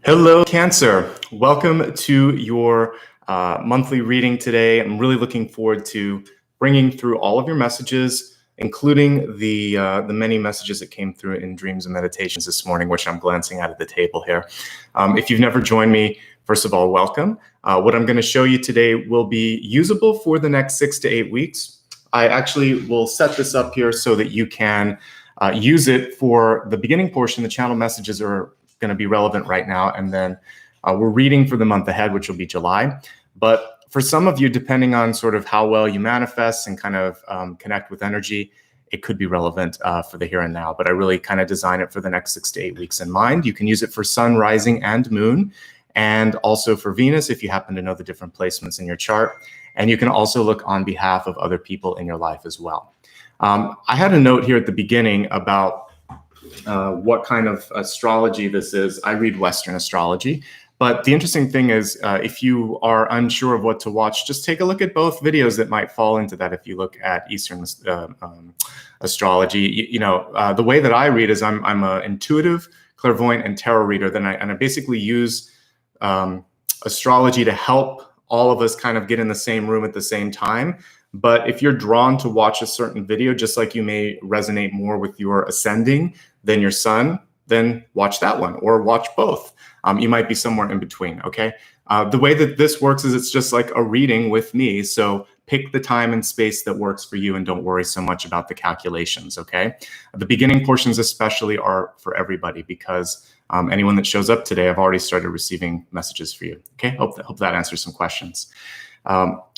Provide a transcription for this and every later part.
Hello, Cancer. Welcome to your monthly reading today. I'm really looking forward to bringing through all of your messages, including the many messages that came through in dreams and meditations this morning, which I'm glancing at the table here. If you've never joined me, first of all, welcome. What I'm going to show you today will be usable for the next 6 to 8 weeks. I actually will set this up here so that you can use it for the beginning portion. The channel messages are going to be relevant right now, and then we're reading for the month ahead, which will be July. But for some of you, depending on sort of how well you manifest and kind of connect with energy, it could be relevant for the here and now. But I really kind of design it for the next 6 to 8 weeks in mind. You can use it for sun, rising, and moon, and also for Venus if you happen to know the different placements in your chart. And you can also look on behalf of other people in your life as well. I had a note here at the beginning about what kind of astrology this is. I read Western astrology, but the interesting thing is if you are unsure of what to watch, just take a look at both videos that might fall into that. If you look at Eastern astrology, the way that I read is I'm an intuitive, clairvoyant, and tarot reader. Then I basically use astrology to help all of us kind of get in the same room at the same time. But if you're drawn to watch a certain video, just like you may resonate more with your ascending than your sun, then watch that one or watch both. You might be somewhere in between, okay? The way that this works is it's just like a reading with me. So pick the time and space that works for you and don't worry so much about the calculations, okay? The beginning portions especially are for everybody because anyone that shows up today, I've already started receiving messages for you, okay? Hope that answers some questions.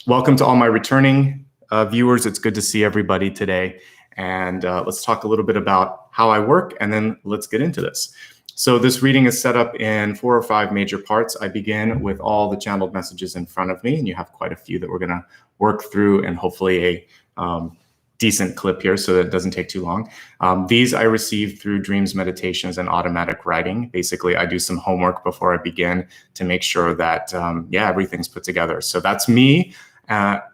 Welcome to all my returning viewers. It's good to see everybody today. And let's talk a little bit about how I work, and then let's get into this. So this reading is set up in 4 or 5 major parts. I begin with all the channeled messages in front of me, and you have quite a few that we're going to work through, and hopefully a decent clip here so that it doesn't take too long. These I received through dreams, meditations, and automatic writing. Basically, I do some homework before I begin to make sure that, everything's put together. So that's me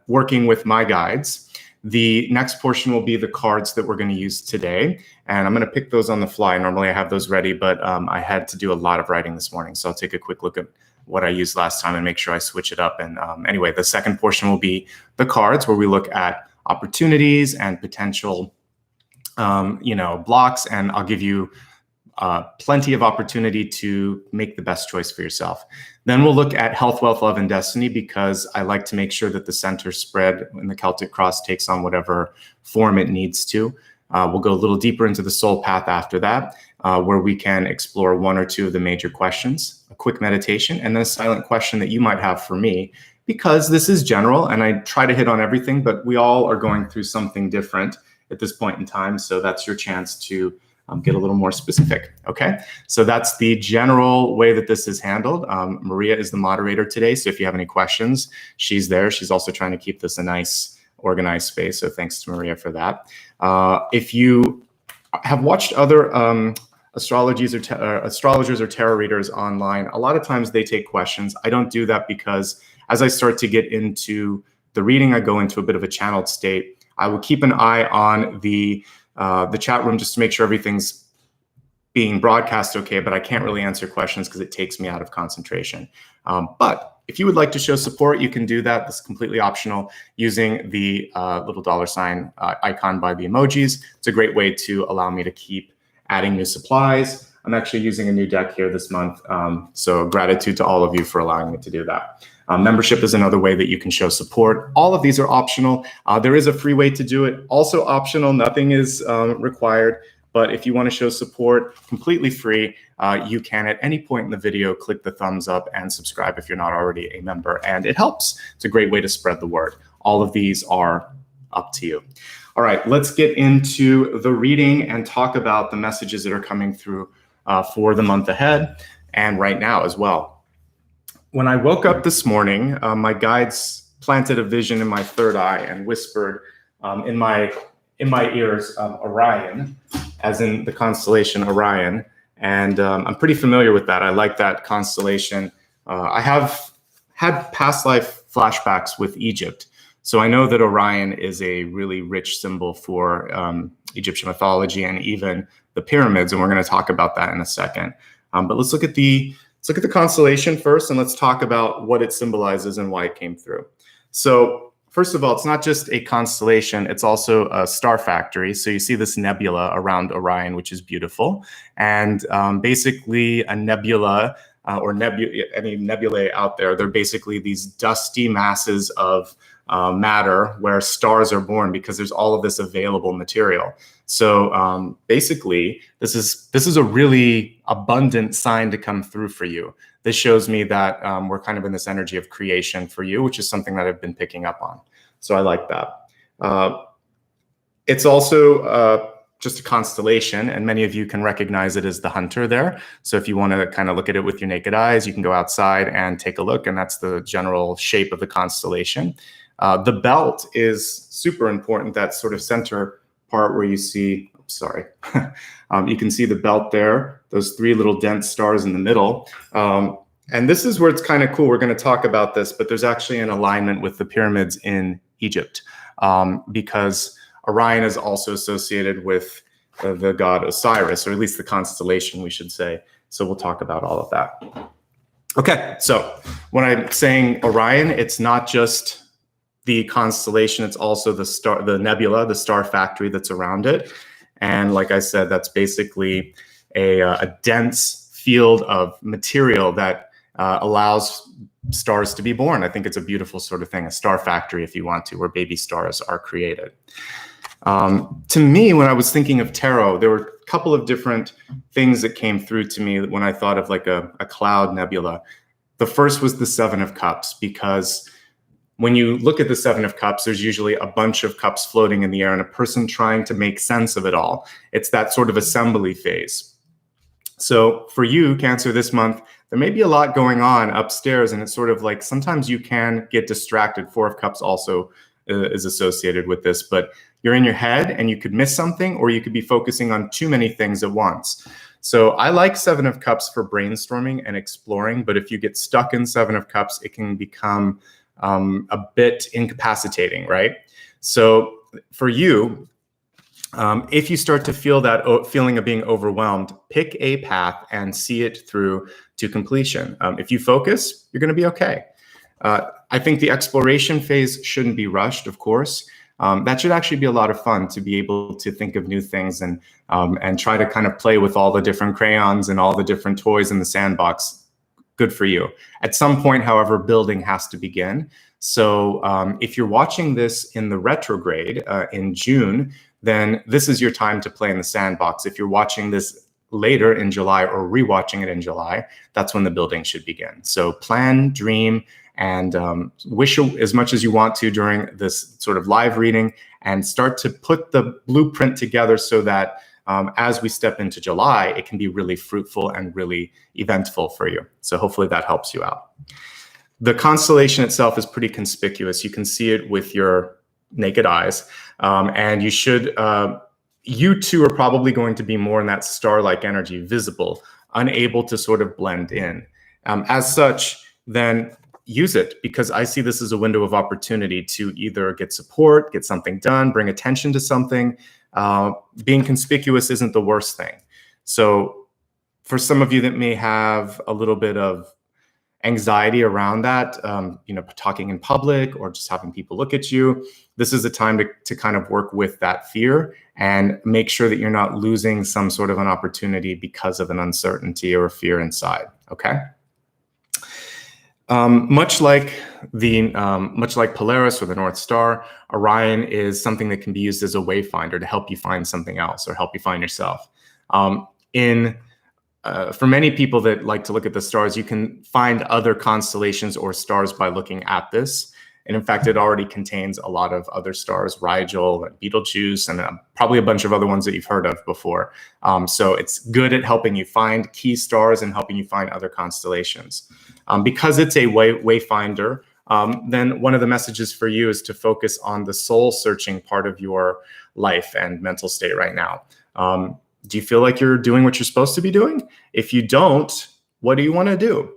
working with my guides. The next portion will be the cards that we're going to use today, and I'm going to pick those on the fly. Normally I have those ready, but I had to do a lot of writing this morning, so I'll take a quick look at what I used last time and make sure I switch it up. And anyway, the second portion will be the cards, where we look at opportunities and potential, blocks, and I'll give you plenty of opportunity to make the best choice for yourself. Then we'll look at health, wealth, love, and destiny, because I like to make sure that the center spread in the Celtic Cross takes on whatever form it needs to. We'll go a little deeper into the soul path after that, where we can explore 1 or 2 of the major questions, a quick meditation, and then a silent question that you might have for me, because this is general and I try to hit on everything, but we all are going through something different at this point in time. So that's your chance to get a little more specific, okay? So that's the general way that this is handled. Maria is the moderator today, so if you have any questions, she's there. She's also trying to keep this a nice, organized space, so thanks to Maria for that. If you have watched other astrologers or tarot readers online, a lot of times they take questions. I don't do that because as I start to get into the reading, I go into a bit of a channeled state. I will keep an eye on the chat room just to make sure everything's being broadcast okay, but I can't really answer questions because it takes me out of concentration. But if you would like to show support, you can do that. This is completely optional using the little $ icon by the emojis. It's a great way to allow me to keep adding new supplies. I'm actually using a new deck here this month, so gratitude to all of you for allowing me to do that. Membership is another way that you can show support. All of these are optional. There is a free way to do it, also optional. Nothing is required, but if you want to show support completely free, you can at any point in the video click the thumbs up and subscribe if you're not already a member, and it helps. It's a great way to spread the word. All of these are up to you. All right, let's get into the reading and talk about the messages that are coming through for the month ahead and right now as well. When I woke up this morning, my guides planted a vision in my third eye and whispered in my ears, Orion, as in the constellation Orion. And I'm pretty familiar with that. I like that constellation. I have had past life flashbacks with Egypt. So I know that Orion is a really rich symbol for Egyptian mythology and even the pyramids. And we're going to talk about that in a second. But let's look at the Let's look at the constellation first, and let's talk about what it symbolizes and why it came through. So first of all, it's not just a constellation, it's also a star factory. So you see this nebula around Orion, which is beautiful. And basically a nebula, any nebulae out there, they're basically these dusty masses of matter where stars are born because there's all of this available material. So basically, this is a really abundant sign to come through for you. This shows me that we're kind of in this energy of creation for you, which is something that I've been picking up on. So I like that. It's also just a constellation, and many of you can recognize it as the hunter there. So if you want to kind of look at it with your naked eyes, you can go outside and take a look, and that's the general shape of the constellation. The belt is super important, that sort of center part where you see, sorry, you can see the belt there, those three little dense stars in the middle. And this is where it's kind of cool. We're going to talk about this, but there's actually an alignment with the pyramids in Egypt because Orion is also associated with the god Osiris, or at least the constellation, we should say. So we'll talk about all of that. Okay, so when I'm saying Orion, it's not just the constellation, it's also the nebula, the star factory that's around it. And like I said, that's basically a dense field of material that allows stars to be born. I think it's a beautiful sort of thing, a star factory, if you want to, where baby stars are created. To me, when I was thinking of tarot, there were a couple of different things that came through to me when I thought of like a cloud nebula. The first was the Seven of Cups, because when you look at the Seven of Cups, there's usually a bunch of cups floating in the air and a person trying to make sense of it all. It's that sort of assembly phase. So for you, Cancer, this month, there may be a lot going on upstairs, and it's sort of like sometimes you can get distracted. Four of Cups also is associated with this, but you're in your head and you could miss something, or you could be focusing on too many things at once. So I like Seven of Cups for brainstorming and exploring, but if you get stuck in Seven of Cups, it can become a bit incapacitating, right? So for you, if you start to feel that feeling of being overwhelmed, pick a path and see it through to completion. If you focus, you're going to be okay. I think the exploration phase shouldn't be rushed, of course. That should actually be a lot of fun, to be able to think of new things and try to kind of play with all the different crayons and all the different toys in the sandbox. Good for you. At some point, however, building has to begin. So if you're watching this in the retrograde in June, then this is your time to play in the sandbox. If you're watching this later in July or rewatching it in July, that's when the building should begin. So plan, dream, and wish as much as you want to during this sort of live reading, and start to put the blueprint together so that as we step into July, it can be really fruitful and really eventful for you. So hopefully that helps you out. The constellation itself is pretty conspicuous. You can see it with your naked eyes. And you should, you too are probably going to be more in that star-like energy, visible, unable to sort of blend in. As such, then use it, because I see this as a window of opportunity to either get support, get something done, bring attention to something. Being conspicuous isn't the worst thing. So for some of you that may have a little bit of anxiety around that, talking in public or just having people look at you, this is a time to kind of work with that fear and make sure that you're not losing some sort of an opportunity because of an uncertainty or fear inside, okay? Much like Polaris or the North Star, Orion is something that can be used as a wayfinder to help you find something else or help you find yourself. For many people that like to look at the stars, you can find other constellations or stars by looking at this. And in fact, it already contains a lot of other stars, Rigel and Betelgeuse, and probably a bunch of other ones that you've heard of before. So it's good at helping you find key stars and helping you find other constellations. Because it's a wayfinder, then one of the messages for you is to focus on the soul-searching part of your life and mental state right now. Do you feel like you're doing what you're supposed to be doing? If you don't, what do you want to do?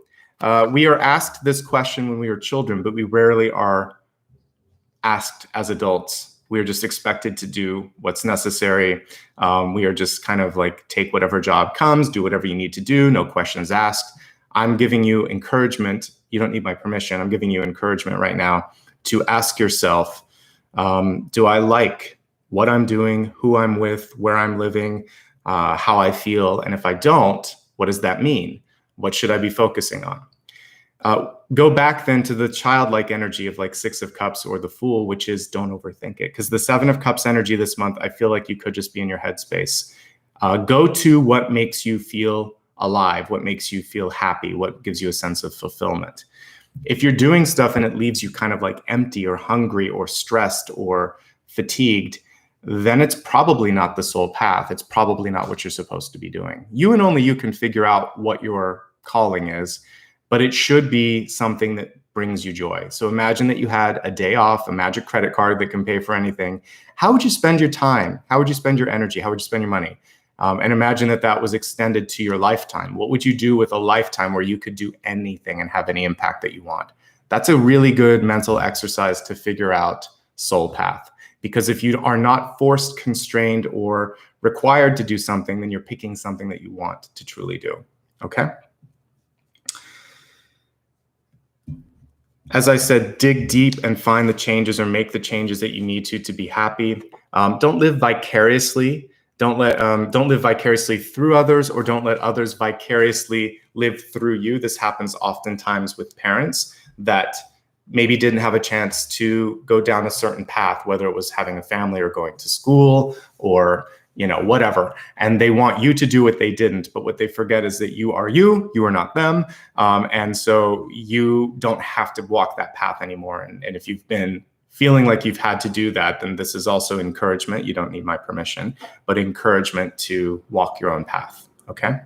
We are asked this question when we were children, but we rarely are asked as adults. We are just expected to do what's necessary. We are just kind of like, take whatever job comes, do whatever you need to do, no questions asked. I'm giving you encouragement. You don't need my permission. I'm giving you encouragement right now to ask yourself, do I like what I'm doing, who I'm with, where I'm living, how I feel? And if I don't, what does that mean? What should I be focusing on? Go back then to the childlike energy of like Six of Cups or the Fool, which is don't overthink it. Because the Seven of Cups energy this month, I feel like you could just be in your headspace. Go to what makes you feel alive, what makes you feel happy, what gives you a sense of fulfillment. If you're doing stuff and it leaves you kind of like empty or hungry or stressed or fatigued, then it's probably not the soul path. It's probably not what you're supposed to be doing. You and only you can figure out what your calling is, but it should be something that brings you joy. So imagine that you had a day off, a magic credit card that can pay for anything. How would you spend your time? How would you spend your energy? How would you spend your money? And imagine that that was extended to your lifetime. What would you do with a lifetime where you could do anything and have any impact that you want? That's a really good mental exercise to figure out soul path. Because if you are not forced, constrained, or required to do something, then you're picking something that you want to truly do. Okay? As I said, dig deep and find the changes or make the changes that you need to be happy. Don't live vicariously. Don't live vicariously through others, or don't let others vicariously live through you. This happens oftentimes with parents that maybe didn't have a chance to go down a certain path, whether it was having a family or going to school or whatever. And they want you to do what they didn't, but what they forget is that you are not them. And so you don't have to walk that path anymore. And if you've been feeling like you've had to do that, then this is also encouragement. You don't need my permission, but encouragement to walk your own path, okay?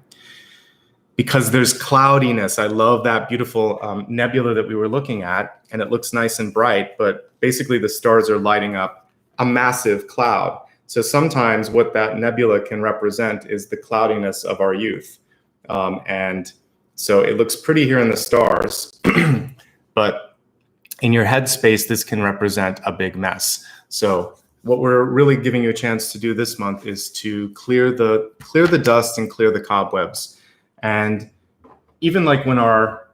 Because there's cloudiness. I love that beautiful nebula that we were looking at, and it looks nice and bright, but basically the stars are lighting up a massive cloud. So sometimes what that nebula can represent is the cloudiness of our youth. And so it looks pretty here in the stars, but in your headspace, this can represent a big mess. So what we're really giving you a chance to do this month is to clear the dust and clear the cobwebs. And even like when our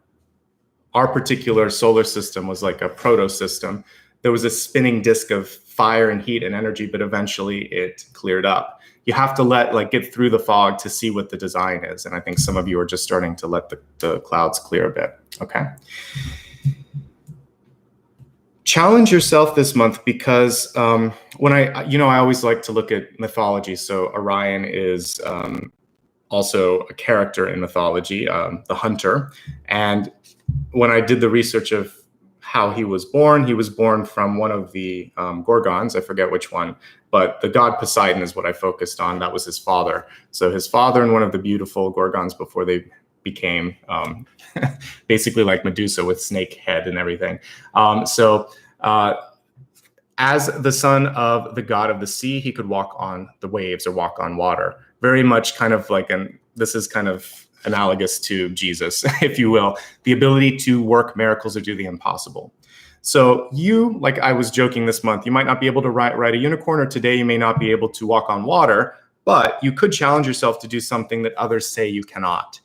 particular solar system was like a proto system, there was a spinning disk of fire and heat and energy, but eventually it cleared up. You have to get through the fog to see what the design is. And I think some of you are just starting to let the clouds clear a bit, okay? Challenge yourself this month, because when I always like to look at mythology. So Orion is also a character in mythology, the hunter. And when I did the research of how he was born from one of the Gorgons. I forget which one, but the god Poseidon is what I focused on. That was his father. So his father and one of the beautiful Gorgons before they became basically like Medusa with snake head and everything. As the son of the god of the sea, he could walk on the waves or walk on water. Very much kind of like this is kind of analogous to Jesus, if you will, the ability to work miracles or do the impossible. So you, like I was joking this month, you might not be able to ride a unicorn, or today you may not be able to walk on water, but you could challenge yourself to do something that others say you cannot.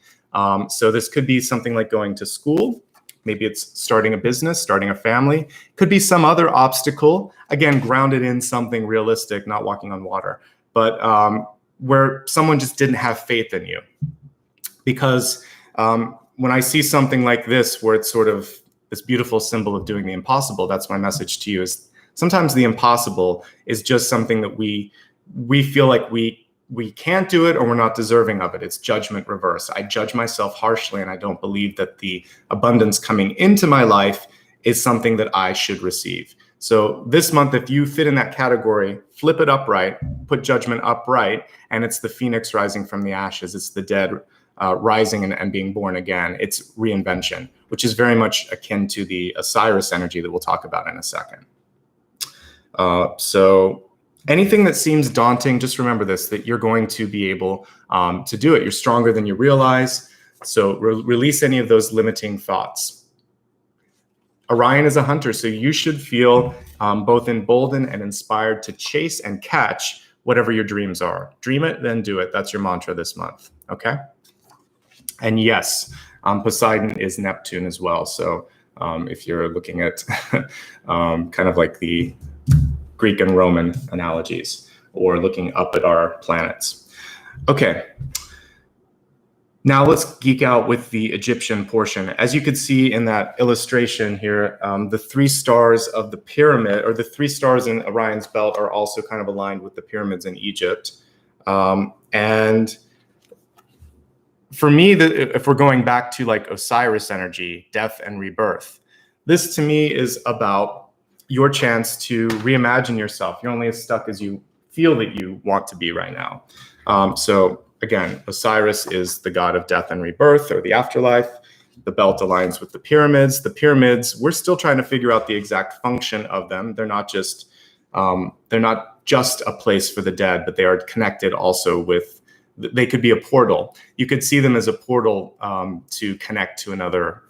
So this could be something like going to school. Maybe it's starting a business, starting a family. Could be some other obstacle, again, grounded in something realistic, not walking on water, but where someone just didn't have faith in you. Because when I see something like this, where it's sort of this beautiful symbol of doing the impossible, that's my message to you, is sometimes the impossible is just something that we feel like we can't do it, or we're not deserving of it. It's judgment reverse. I judge myself harshly, and I don't believe that the abundance coming into my life is something that I should receive. So this month, if you fit in that category, flip it upright, put judgment upright, and it's the phoenix rising from the ashes. It's the dead rising and being born again. It's reinvention, which is very much akin to the Osiris energy that we'll talk about in a second. So anything that seems daunting, just remember this, that you're going to be able to do it. You're stronger than you realize. So release any of those limiting thoughts. Orion is a hunter, so you should feel both emboldened and inspired to chase and catch whatever your dreams are. Dream it, then do it. That's your mantra this month, okay? And yes, Poseidon is Neptune as well. So if you're looking at kind of like the Greek and Roman analogies, or looking up at our planets. Okay. Now let's geek out with the Egyptian portion. As you could see in that illustration here, the 3 stars of the pyramid, or the 3 stars in Orion's belt, are also kind of aligned with the pyramids in Egypt. And for me, if we're going back to like Osiris energy, death and rebirth, this to me is about your chance to reimagine yourself. You're only as stuck as you feel that you want to be right now. So again, Osiris is the god of death and rebirth, or the afterlife. The belt aligns with the pyramids. The pyramids, we're still trying to figure out the exact function of them. They're not just a place for the dead, but they are connected also with, they could be a portal. You could see them as a portal to connect to another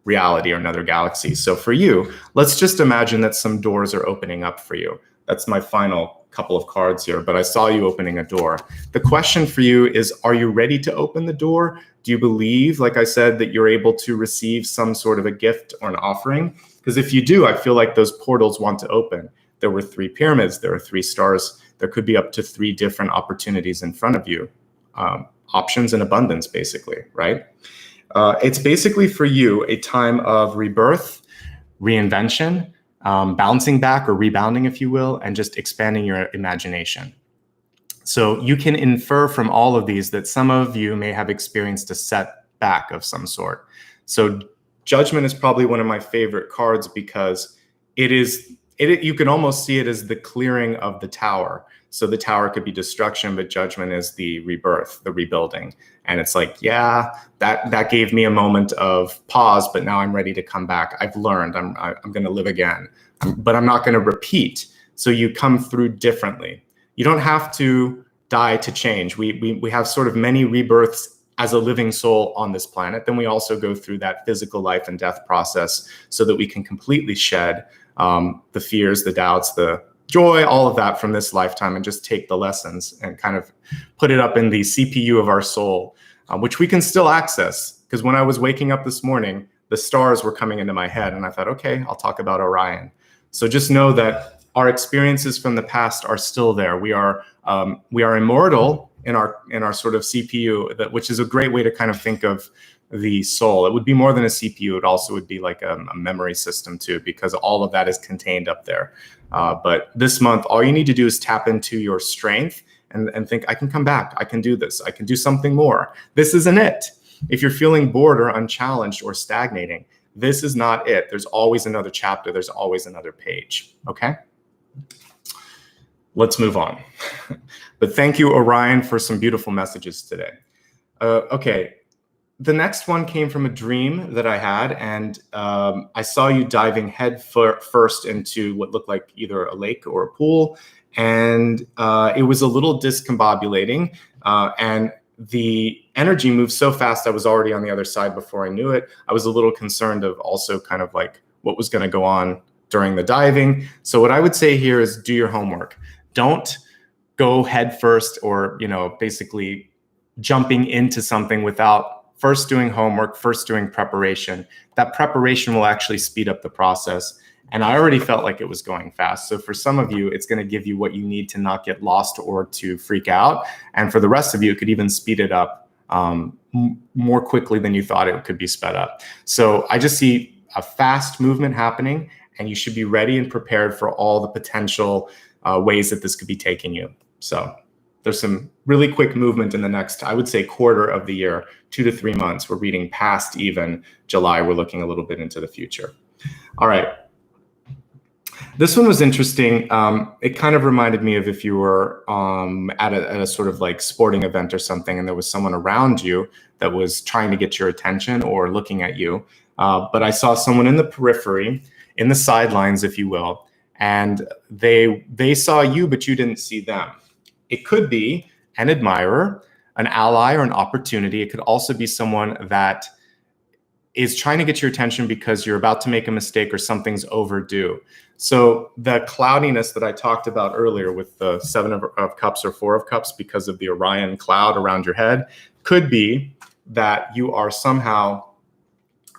reality or another galaxy. So for you, let's just imagine that some doors are opening up for you. That's my final couple of cards here, but I saw you opening a door. The question for you is, are you ready to open the door? Do you believe, like I said, that you're able to receive some sort of a gift or an offering? Because if you do, I feel like those portals want to open. There were 3 pyramids, there are 3 stars. There could be up to 3 different opportunities in front of you. Options in abundance, basically, right? It's basically for you a time of rebirth, reinvention, bouncing back or rebounding, if you will, and just expanding your imagination. So you can infer from all of these that some of you may have experienced a setback of some sort. So Judgment is probably one of my favorite cards because you can almost see it as the clearing of the tower. So the tower could be destruction, but Judgment is the rebirth, the rebuilding. And it's like, yeah, that gave me a moment of pause, but now I'm ready to come back. I've learned, I'm going to live again, but I'm not going to repeat. So you come through differently. You don't have to die to change. We have sort of many rebirths as a living soul on this planet. Then we also go through that physical life and death process so that we can completely shed the fears, the doubts, the joy, all of that from this lifetime, and just take the lessons and kind of put it up in the CPU of our soul, which we can still access. Because when I was waking up this morning, the stars were coming into my head and I thought, okay, I'll talk about Orion. So just know that our experiences from the past are still there. We are immortal in our sort of CPU, which is a great way to kind of think of the soul. It would be more than a CPU. It also would be like a memory system too, because all of that is contained up there. But this month, all you need to do is tap into your strength and think, I can come back. I can do this. I can do something more. This isn't it. If you're feeling bored or unchallenged or stagnating, this is not it. There's always another chapter. There's always another page. Okay? Let's move on. But thank you, Orion, for some beautiful messages today. Okay. The next one came from a dream that I had, and I saw you diving head first into what looked like either a lake or a pool, and it was a little discombobulating, and the energy moved so fast I was already on the other side before I knew it. I was a little concerned of also kind of like what was going to go on during the diving. So what I would say here is do your homework. Don't go head first or, basically jumping into something without first doing homework, first doing preparation. That preparation will actually speed up the process. And I already felt like it was going fast. So for some of you, it's going to give you what you need to not get lost or to freak out. And for the rest of you, it could even speed it up more quickly than you thought it could be sped up. So I just see a fast movement happening, and you should be ready and prepared for all the potential ways that this could be taking you. So there's some really quick movement in the next, I would say, quarter of the year, 2 to 3 months. We're reading past even July. We're looking a little bit into the future. All right. This one was interesting. It kind of reminded me of if you were at a sort of like sporting event or something, and there was someone around you that was trying to get your attention or looking at you. But I saw someone in the periphery, in the sidelines, if you will, and they saw you, but you didn't see them. It could be an admirer, an ally, or an opportunity. It could also be someone that is trying to get your attention because you're about to make a mistake or something's overdue. So the cloudiness that I talked about earlier with the 7 of Cups or 4 of Cups because of the Orion cloud around your head could be that you are somehow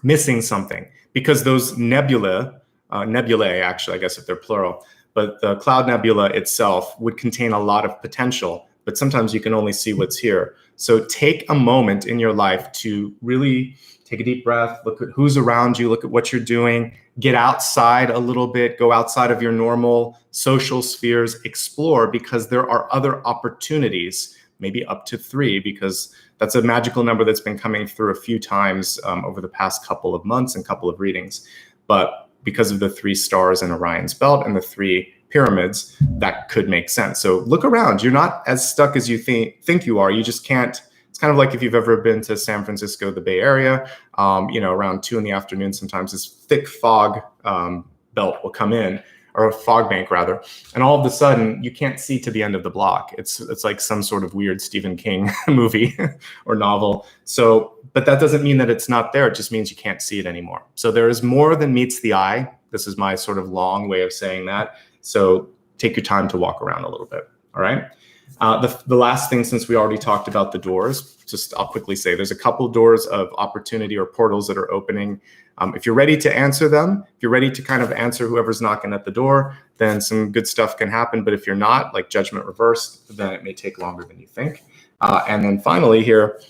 missing something, because those nebulae, actually, I guess if they're plural, but the cloud nebula itself would contain a lot of potential, but sometimes you can only see what's here. So take a moment in your life to really take a deep breath, look at who's around you, look at what you're doing, get outside a little bit, go outside of your normal social spheres, explore, because there are other opportunities, maybe up to 3, because that's a magical number that's been coming through a few times over the past couple of months and couple of readings. But because of the 3 stars in Orion's belt and the 3 pyramids, that could make sense. So look around. You're not as stuck as you think you are. You just can't. It's kind of like if you've ever been to San Francisco, the Bay Area, around 2 in the afternoon, sometimes this thick fog belt will come in, or a fog bank rather, and all of a sudden you can't see to the end of the block. It's like some sort of weird Stephen King movie or novel. So, but that doesn't mean that it's not there. It just means you can't see it anymore. So there is more than meets the eye. This is my sort of long way of saying that. So take your time to walk around a little bit. All right. The last thing, since we already talked about the doors, I'll quickly say there's a couple doors of opportunity or portals that are opening. If you're ready to answer them, if you're ready to kind of answer whoever's knocking at the door, then some good stuff can happen. But if you're not, like judgment reversed, then it may take longer than you think. And then finally here,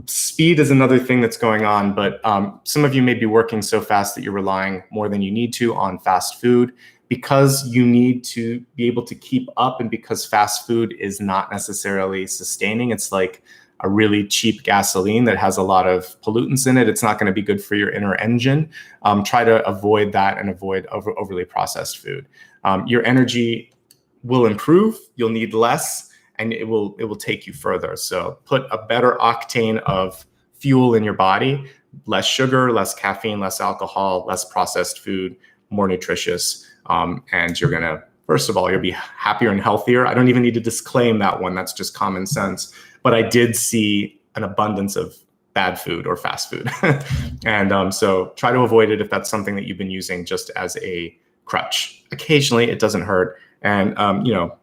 speed is another thing that's going on, but some of you may be working so fast that you're relying more than you need to on fast food, because you need to be able to keep up, and because fast food is not necessarily sustaining. It's like a really cheap gasoline that has a lot of pollutants in it. It's not going to be good for your inner engine. Try to avoid that and avoid overly processed food. Your energy will improve. You'll need less, and it will take you further. So put a better octane of fuel in your body: less sugar, less caffeine, less alcohol, less processed food, more nutritious. And you're gonna, first of all, you'll be happier and healthier. I don't even need to disclaim that one. That's just common sense. But I did see an abundance of bad food or fast food. And so try to avoid it if that's something that you've been using just as a crutch. Occasionally, it doesn't hurt. And,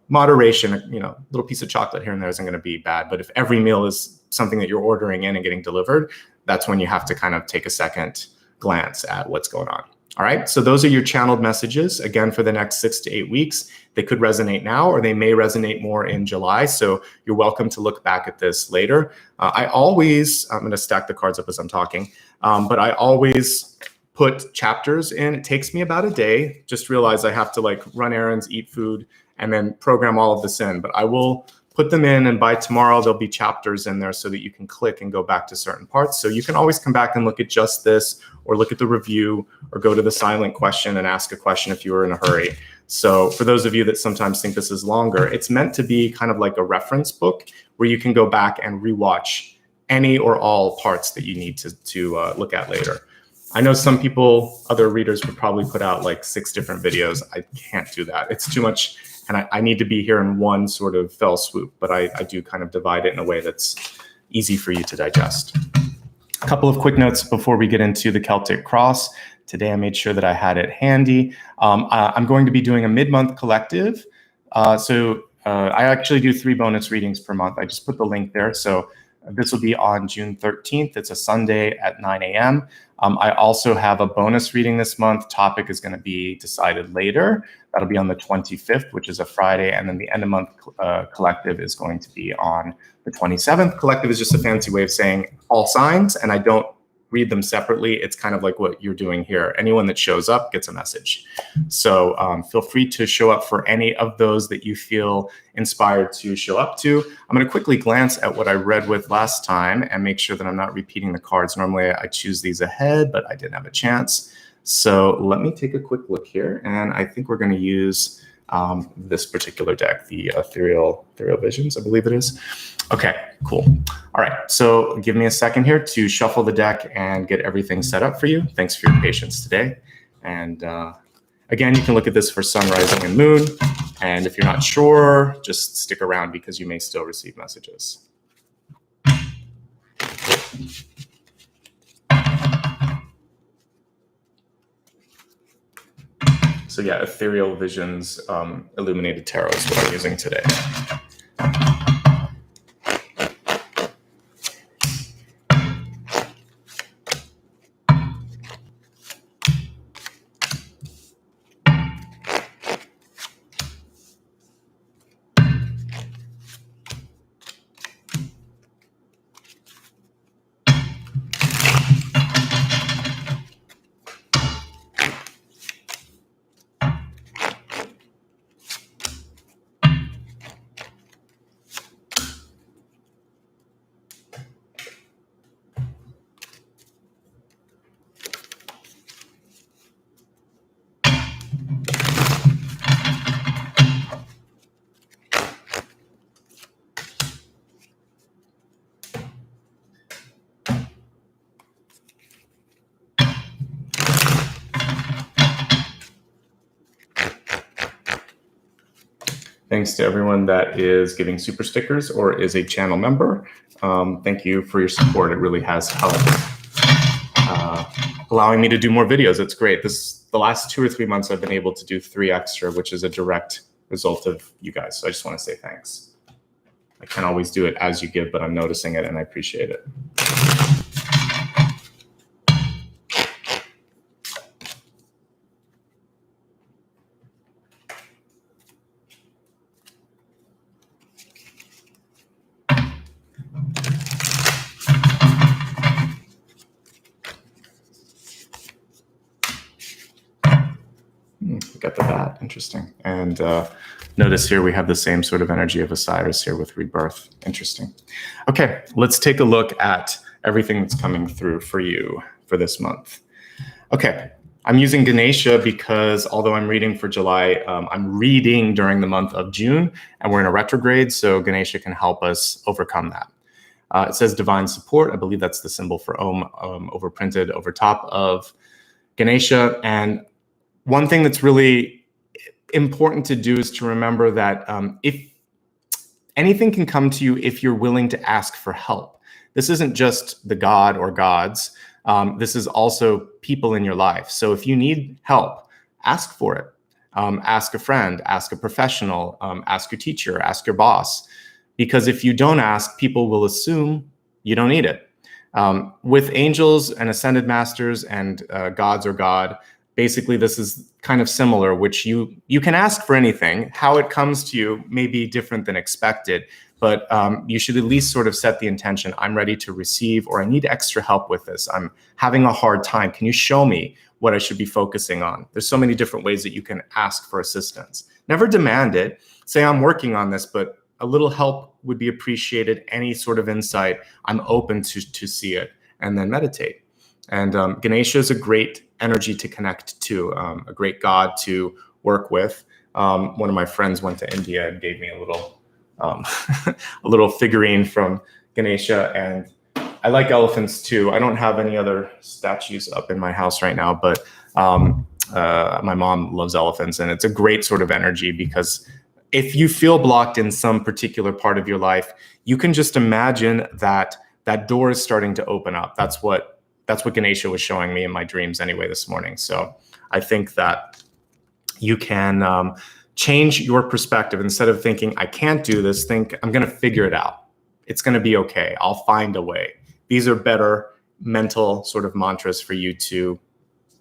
moderation, a little piece of chocolate here and there isn't going to be bad. But if every meal is something that you're ordering in and getting delivered, that's when you have to kind of take a second glance at what's going on. All right, so those are your channeled messages, again, for the next 6 to 8 weeks. They could resonate now, or they may resonate more in July. So you're welcome to look back at this later. I'm going to stack the cards up as I'm talking, but I always put chapters in. It takes me about a day. Just realize I have to run errands, eat food, and then program all of this in. But I will put them in, and by tomorrow there'll be chapters in there so that you can click and go back to certain parts. So you can always come back and look at just this, or look at the review, or go to the silent question and ask a question if you were in a hurry. So for those of you that sometimes think this is longer, it's meant to be kind of like a reference book where you can go back and rewatch any or all parts that you need to look at later. I know some people, other readers, would probably put out 6 different videos. I can't do that. It's too much. And I need to be here in one sort of fell swoop, but I do kind of divide it in a way that's easy for you to digest. A couple of quick notes before we get into the Celtic Cross. Today I made sure that I had it handy. I'm going to be doing a mid-month collective. So I actually do 3 bonus readings per month. I just put the link there. So this will be on June 13th. It's a Sunday at 9 a.m. I also have a bonus reading this month. Topic is going to be decided later. That'll be on the 25th, which is a Friday. And then the end of month collective is going to be on the 27th. Collective is just a fancy way of saying all signs, and I don't read them separately. It's kind of like what you're doing here. Anyone that shows up gets a message. So feel free to show up for any of those that you feel inspired to show up to. I'm going to quickly glance at what I read with last time and make sure that I'm not repeating the cards. Normally I choose these ahead, but I didn't have a chance. So let me take a quick look here. And I think we're going to use this particular deck, the Ethereal Visions, I believe it is. Okay, cool. All right, so give me a second here to shuffle the deck and get everything set up for you. Thanks for your patience today. And again, you can look at this for sun, rising, and moon. And if you're not sure, just stick around because you may still receive messages. So yeah, Ethereal Visions Illuminated Tarot is what I'm using today. Thanks to everyone that is giving super stickers or is a channel member. Thank you for your support. It really has helped allowing me to do more videos. It's great. The last 2 or 3 months, I've been able to do 3 extra, which is a direct result of you guys. So I just want to say thanks. I can't always do it as you give, but I'm noticing it and I appreciate it. Got the bat, interesting. And notice here we have the same sort of energy of Osiris here with rebirth. Interesting. Okay, let's take a look at everything that's coming through for you for this month. Okay, I'm using Ganesha because although I'm reading for July, I'm reading during the month of June, and we're in a retrograde, so Ganesha can help us overcome that. It says divine support. I believe that's the symbol for Om overprinted over top of Ganesha. And one thing that's really important to do is to remember that if anything can come to you if you're willing to ask for help. This isn't just the god or gods. This is also people in your life. So if you need help, ask for it. Ask a friend, ask a professional, ask your teacher, ask your boss. Because if you don't ask, people will assume you don't need it. With angels and ascended masters and gods or God, basically, this is kind of similar, which you can ask for anything. How it comes to you may be different than expected, but you should at least sort of set the intention, I'm ready to receive, or I need extra help with this. I'm having a hard time. Can you show me what I should be focusing on? There's so many different ways that you can ask for assistance. Never demand it. Say, I'm working on this, but a little help would be appreciated. Any sort of insight, I'm open to see it, and then meditate. And Ganesha is a great energy to connect to, a great god to work with. One of my friends went to India and gave me a little a little figurine from Ganesha, and I like elephants too. I don't have any other statues up in my house right now, but my mom loves elephants, and it's a great sort of energy because if you feel blocked in some particular part of your life, you can just imagine that that door is starting to open up. That's what Ganesha was showing me in my dreams anyway this morning. So I think that you can change your perspective. Instead of thinking, I can't do this, think, I'm going to figure it out. It's going to be okay. I'll find a way. These are better mental sort of mantras for you to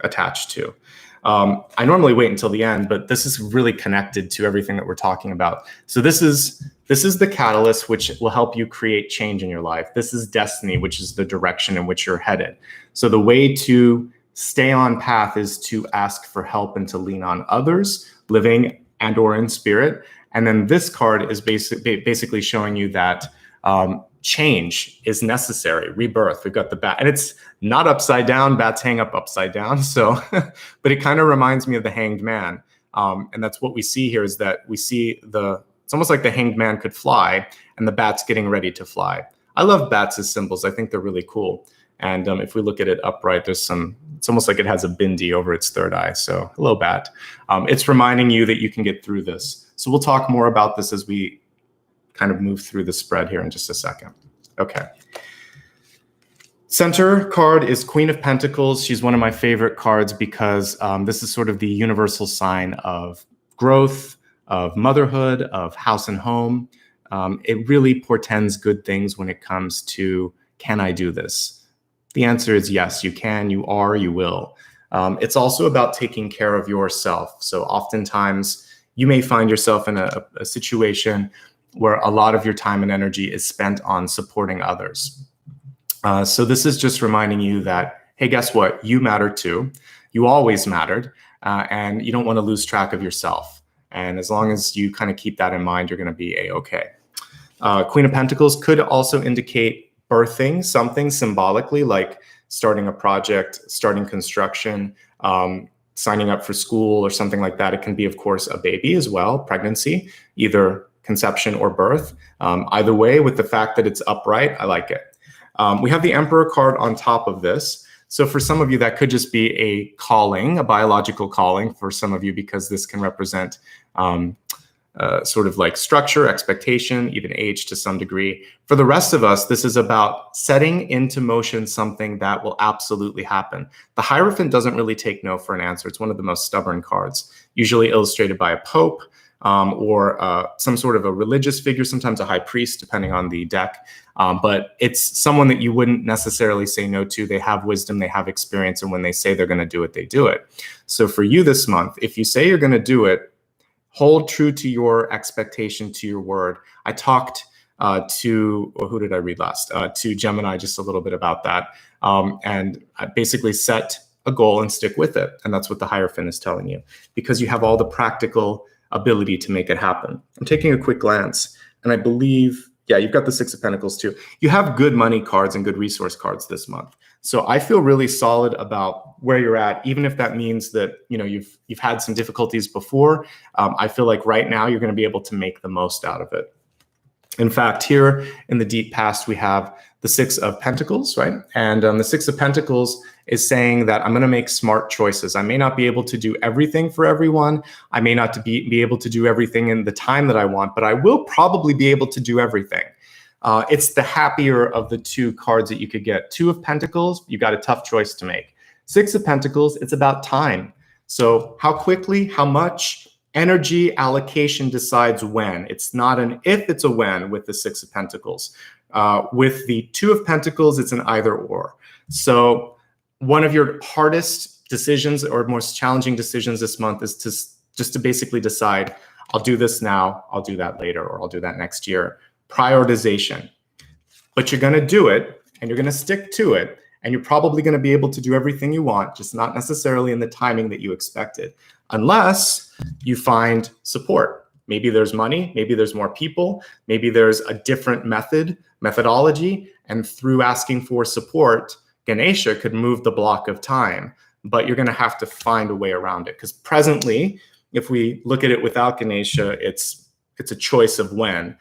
attach to. I normally wait until the end, but this is really connected to everything that we're talking about. So this is the catalyst which will help you create change in your life. This is destiny, which is the direction in which you're headed. So the way to stay on path is to ask for help and to lean on others, living and or in spirit. And then this card is basically showing you that change is necessary, rebirth. We've got the bat, and it's not upside down. Bats hang up upside down. So, but it kind of reminds me of the hanged man. And that's what we see here is that we see it's almost like the hanged man could fly and the bat's getting ready to fly. I love bats as symbols. I think they're really cool. And if we look at it upright, it's almost like it has a bindi over its third eye. So hello, bat. It's reminding you that you can get through this. So we'll talk more about this as we kind of move through the spread here in just a second. Okay. Center card is Queen of Pentacles. She's one of my favorite cards because this is sort of the universal sign of growth, of motherhood, of house and home. It really portends good things when it comes to, can I do this? The answer is yes, you can, you are, you will. It's also about taking care of yourself. So oftentimes you may find yourself in a situation where a lot of your time and energy is spent on supporting others. So this is just reminding you that, hey, guess what? You matter too. You always mattered, and you don't want to lose track of yourself. And as long as you kind of keep that in mind, you're going to be A-okay. Queen of Pentacles could also indicate birthing something symbolically, like starting a project, starting construction, signing up for school or something like that. It can be, of course, a baby as well, pregnancy, either conception or birth. Either way, with the fact that it's upright, I like it. We have the Emperor card on top of this. So for some of you, that could just be a calling, a biological calling for some of you, because this can represent sort of like structure, expectation, even age to some degree. For the rest of us, this is about setting into motion something that will absolutely happen. The Hierophant doesn't really take no for an answer. It's one of the most stubborn cards, usually illustrated by a pope or some sort of a religious figure, sometimes a high priest, depending on the deck. But it's someone that you wouldn't necessarily say no to. They have wisdom, they have experience, and when they say they're going to do it, they do it. So for you this month, if you say you're going to do it, hold true to your expectation, to your word. I talked who did I read last? To Gemini just a little bit about that. And I basically set a goal and stick with it. And that's what the Hierophant is telling you, because you have all the practical ability to make it happen. I'm taking a quick glance, and I believe, yeah, you've got the Six of Pentacles too. You have good money cards and good resource cards this month. So I feel really solid about where you're at, even if that means that, you know, you've had some difficulties before. I feel like right now you're going to be able to make the most out of it. In fact, here in the deep past, we have the Six of Pentacles, right? And the Six of Pentacles is saying that I'm going to make smart choices. I may not be able to do everything for everyone. I may not be able to do everything in the time that I want, but I will probably be able to do everything. It's the happier of the two cards that you could get. Two of Pentacles, you got a tough choice to make. Six of Pentacles, it's about time. So how quickly, how much? Energy allocation decides when. It's not an if, it's a when with the Six of Pentacles. With the Two of Pentacles, it's an either or. So one of your hardest decisions or most challenging decisions this month is just to basically decide, I'll do this now, I'll do that later, or I'll do that next year. Prioritization. But you're going to do it, and you're going to stick to it, and you're probably going to be able to do everything you want, just not necessarily in the timing that you expected, unless you find support. Maybe there's money, maybe there's more people, maybe there's a different methodology, and through asking for support, Ganesha could move the block of time, but you're going to have to find a way around it. Because presently, if we look at it without Ganesha, it's a choice of when.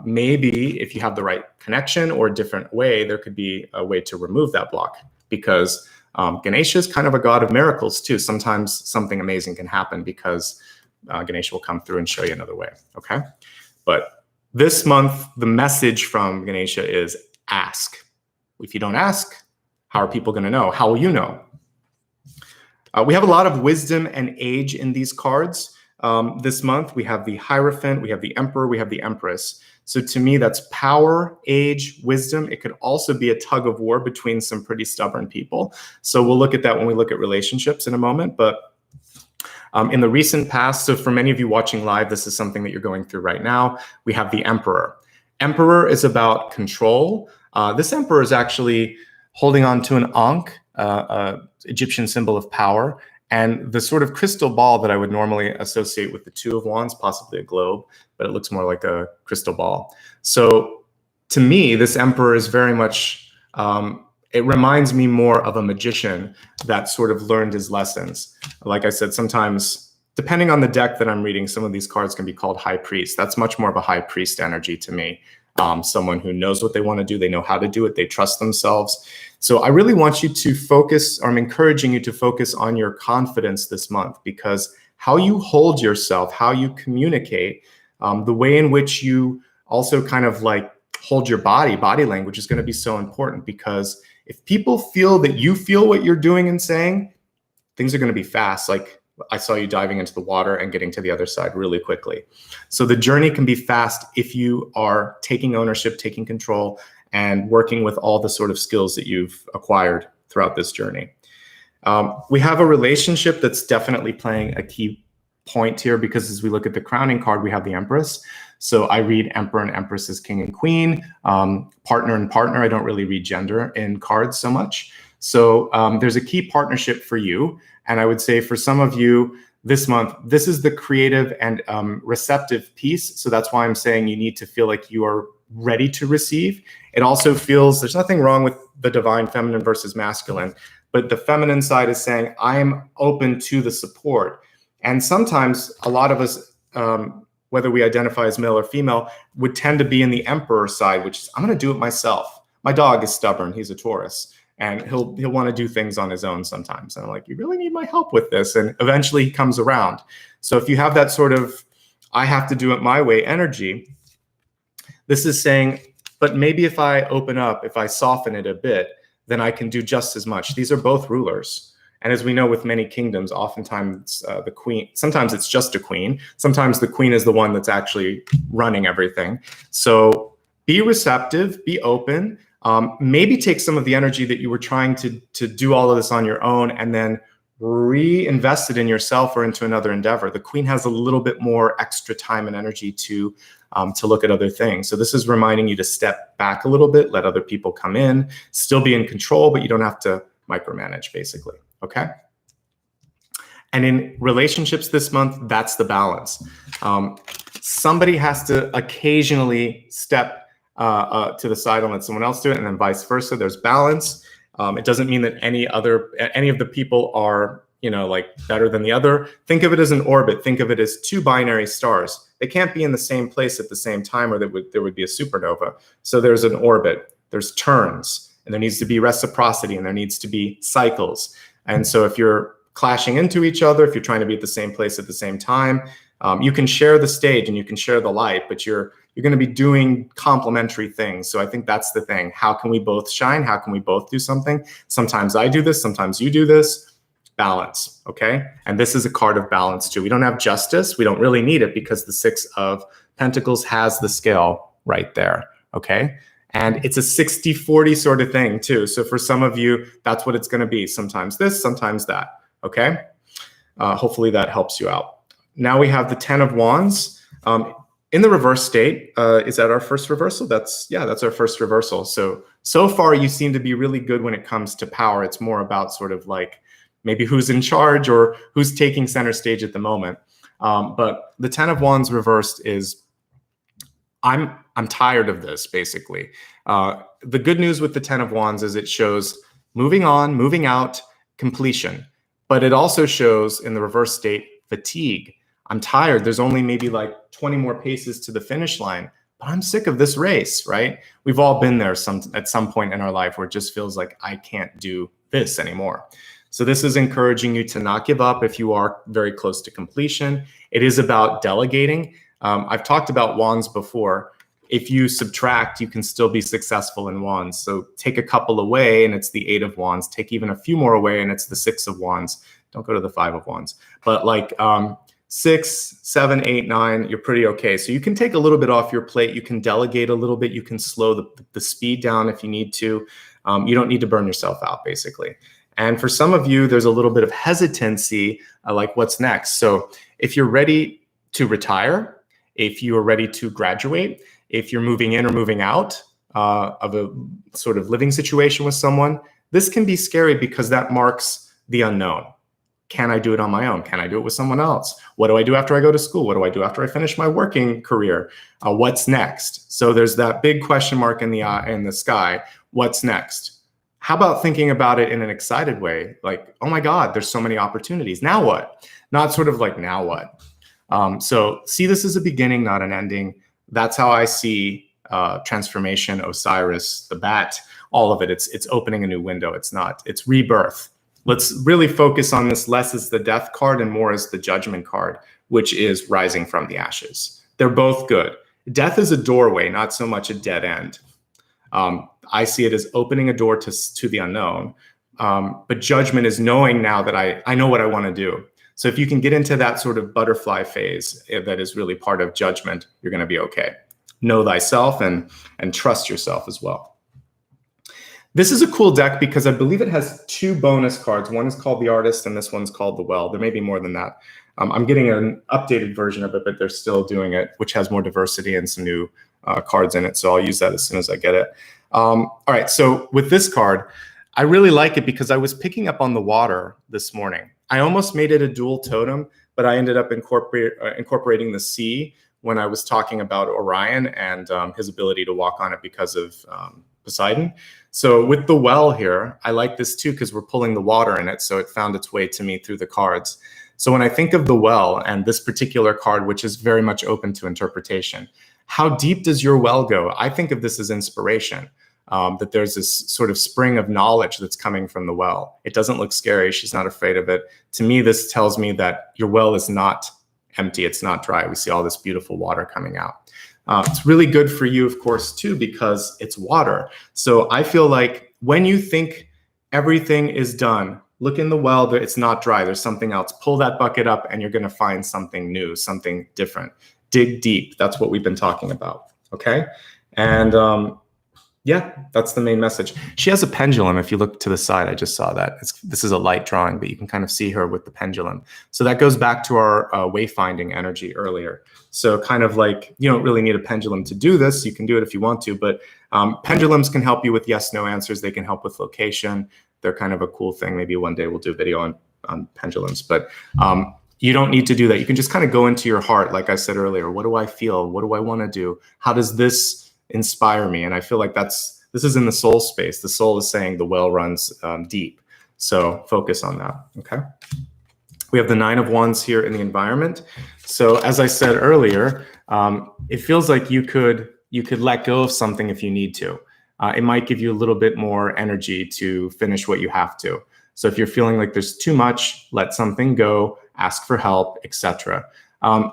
Maybe if you have the right connection or a different way, there could be a way to remove that block, because Ganesha is kind of a god of miracles too. Sometimes something amazing can happen because Ganesha will come through and show you another way, okay? But this month, the message from Ganesha is ask. If you don't ask, how are people going to know? How will you know? We have a lot of wisdom and age in these cards. This month, we have the Hierophant, we have the Emperor, we have the Empress. So to me, that's power, age, wisdom. It could also be a tug of war between some pretty stubborn people. So we'll look at that when we look at relationships in a moment. But in the recent past, so for many of you watching live, this is something that you're going through right now. We have the Emperor. Emperor is about control. This Emperor is actually holding on to an Ankh, Egyptian symbol of power. And the sort of crystal ball that I would normally associate with the Two of Wands, possibly a globe, but it looks more like a crystal ball. So to me, this Emperor is very much, it reminds me more of a magician that sort of learned his lessons. Like I said, sometimes, depending on the deck that I'm reading, some of these cards can be called High Priest. That's much more of a High Priest energy to me. Someone who knows what they want to do, they know how to do it, they trust themselves. So I really want you to focus, or I'm encouraging you to focus on your confidence this month, because how you hold yourself, how you communicate, the way in which you also kind of like hold your body language is going to be so important, because if people feel that you feel what you're doing and saying, things are going to be fast. Like I saw you diving into the water and getting to the other side really quickly. So the journey can be fast if you are taking ownership, taking control, and working with all the sort of skills that you've acquired throughout this journey. We have a relationship that's definitely playing a key point here, because as we look at the crowning card, we have the Empress. So I read Emperor and Empress as king and queen, partner and partner. I don't really read gender in cards so much. So there's a key partnership for you. And I would say for some of you this month, this is the creative and receptive piece. So that's why I'm saying you need to feel like you are ready to receive. It also feels, there's nothing wrong with the divine feminine versus masculine, but the feminine side is saying, I'm open to the support. And sometimes a lot of us, whether we identify as male or female, would tend to be in the Emperor side, which is, I'm going to do it myself. My dog is stubborn. He's a Taurus. And he'll want to do things on his own sometimes. And I'm like, you really need my help with this. And eventually he comes around. So if you have that sort of I have to do it my way energy. This is saying, but maybe if I open up, if I soften it a bit, then I can do just as much. These are both rulers. And as we know with many kingdoms, oftentimes the queen, sometimes it's just a queen. Sometimes the queen is the one that's actually running everything. So be receptive, be open, maybe take some of the energy that you were trying to do all of this on your own and then reinvest it in yourself or into another endeavor. The queen has a little bit more extra time and energy to look at other things. So this is reminding you to step back a little bit, let other people come in, still be in control, but you don't have to micromanage, basically. Okay. And in relationships this month, that's the balance. Somebody has to occasionally step to the side and let someone else do it, and then vice versa. There's balance. It doesn't mean that any of the people are, like better than the other. Think of it as an orbit. Think of it as two binary stars. They can't be in the same place at the same time, or there would be a supernova. So there's an orbit. There's turns, and there needs to be reciprocity, and there needs to be cycles. And so if you're clashing into each other, if you're trying to be at the same place at the same time, you can share the stage and you can share the light, but you're going to be doing complementary things. So I think that's the thing. How can we both shine? How can we both do something? Sometimes I do this, sometimes you do this. Balance, okay? And this is a card of balance too. We don't have justice. We don't really need it because the Six of Pentacles has the scale right there, okay? And it's a 60-40 sort of thing too. So for some of you, that's what it's going to be. Sometimes this, sometimes that, okay? Hopefully that helps you out. Now we have the 10 of Wands. In the reverse state, is that our first reversal? That's our first reversal. So far you seem to be really good when it comes to power. It's more about sort of like maybe who's in charge or who's taking center stage at the moment. But the 10 of Wands reversed is, I'm tired of this, basically. The good news with the 10 of Wands is it shows moving on, moving out, completion. But it also shows in the reverse state, fatigue. I'm tired. There's only maybe like 20 more paces to the finish line, but I'm sick of this race, right? We've all been there at some point in our life where it just feels like I can't do this anymore. So this is encouraging you to not give up if you are very close to completion. It is about delegating. I've talked about wands before. If you subtract, you can still be successful in wands. So take a couple away and it's the 8 of wands. Take even a few more away and it's the 6 of wands. Don't go to the 5 of wands. But like 6, 7, 8, 9, you're pretty okay. So you can take a little bit off your plate. You can delegate a little bit. You can slow the speed down if you need to. You don't need to burn yourself out, basically. And for some of you, there's a little bit of hesitancy, like what's next. So if you're ready to retire, if you are ready to graduate, if you're moving in or moving out of a sort of living situation with someone, this can be scary because that marks the unknown. Can I do it on my own? Can I do it with someone else? What do I do after I go to school? What do I do after I finish my working career? What's next? So there's that big question mark in the sky. What's next? How about thinking about it in an excited way? Like, oh my God, there's so many opportunities. Now what? Not sort of like, now what? So see this as a beginning, not an ending. That's how I see transformation, Osiris, the bat, all of it. It's opening a new window. It's rebirth. Let's really focus on this less as the death card and more as the judgment card, which is rising from the ashes. They're both good. Death is a doorway, not so much a dead end. I see it as opening a door to the unknown. But judgment is knowing now that I know what I want to do. So if you can get into that sort of butterfly phase that is really part of judgment, you're going to be okay. Know thyself and trust yourself as well. This is a cool deck because I believe it has 2 bonus cards. One is called the Artist and this one's called the Well. There may be more than that. I'm getting an updated version of it, but they're still doing it, which has more diversity and some new cards in it. So I'll use that as soon as I get it. All right, so with this card, I really like it because I was picking up on the water this morning. I almost made it a dual totem, but I ended up incorporating the sea when I was talking about Orion and his ability to walk on it because of Poseidon. So with the well here, I like this too because we're pulling the water in it, so it found its way to me through the cards. So when I think of the well and this particular card, which is very much open to interpretation, how deep does your well go? I think of this as inspiration, that there's this sort of spring of knowledge that's coming from the well. It doesn't look scary. She's not afraid of it. To me, this tells me that your well is not empty. It's not dry. We see all this beautiful water coming out. It's really good for you, of course, too, because it's water. So I feel like when you think everything is done, look in the well, it's not dry. There's something else. Pull that bucket up and you're going to find something new, something different. Dig deep. That's what we've been talking about. Okay. And yeah, that's the main message. She has a pendulum. If you look to the side, I just saw that. This is a light drawing, but you can kind of see her with the pendulum. So that goes back to our wayfinding energy earlier. So kind of like, you don't really need a pendulum to do this. You can do it if you want to, but pendulums can help you with yes, no answers. They can help with location. They're kind of a cool thing. Maybe one day we'll do a video on pendulums, but you don't need to do that. You can just kind of go into your heart. Like I said earlier, what do I feel? What do I want to do? How does this inspire me? And I feel like this is in the soul space. The soul is saying the well runs deep. So focus on that, okay? We have the 9 of Wands here in the environment. So as I said earlier, it feels like you could let go of something if you need to. It might give you a little bit more energy to finish what you have to. So if you're feeling like there's too much, let something go, ask for help, etc.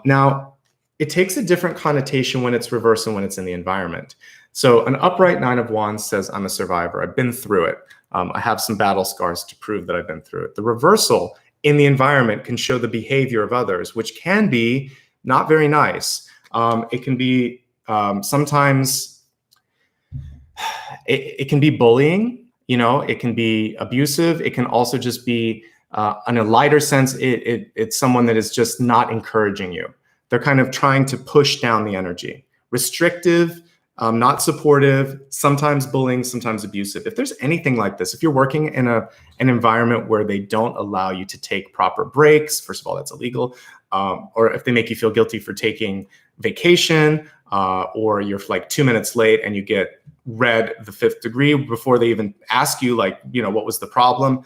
Now, it takes a different connotation when it's reversed and when it's in the environment. So an upright 9 of Wands says, I'm a survivor. I've been through it. I have some battle scars to prove that I've been through it. The reversal in the environment can show the behavior of others, which can be not very nice. It can be sometimes, it can be bullying, it can be abusive. It can also just be, in a lighter sense, it's someone that is just not encouraging you. They're kind of trying to push down the energy. Restrictive, not supportive, sometimes bullying, sometimes abusive. If there's anything like this, if you're working in an environment where they don't allow you to take proper breaks, first of all, that's illegal, or if they make you feel guilty for taking vacation, or you're like 2 minutes late and you get read the 5th degree before they even ask you, like, what was the problem?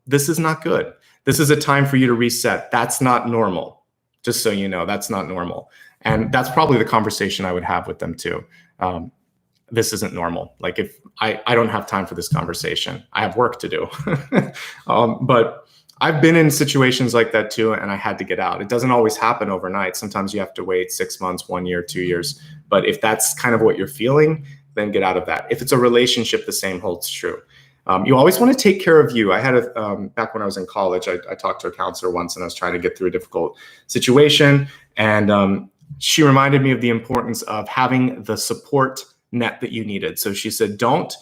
This is not good. This is a time for you to reset. That's not normal. Just so you know, that's not normal. And that's probably the conversation I would have with them too. This isn't normal. Like, if I don't have time for this conversation, I have work to do. But I've been in situations like that too, and I had to get out. It doesn't always happen overnight. Sometimes you have to wait 6 months, 1 year, 2 years. But if that's kind of what you're feeling, then get out of that. If it's a relationship, the same holds true. You always want to take care of you. I had back when I was in college, I talked to a counselor once and I was trying to get through a difficult situation. And she reminded me of the importance of having the support net that you needed. So she said, don't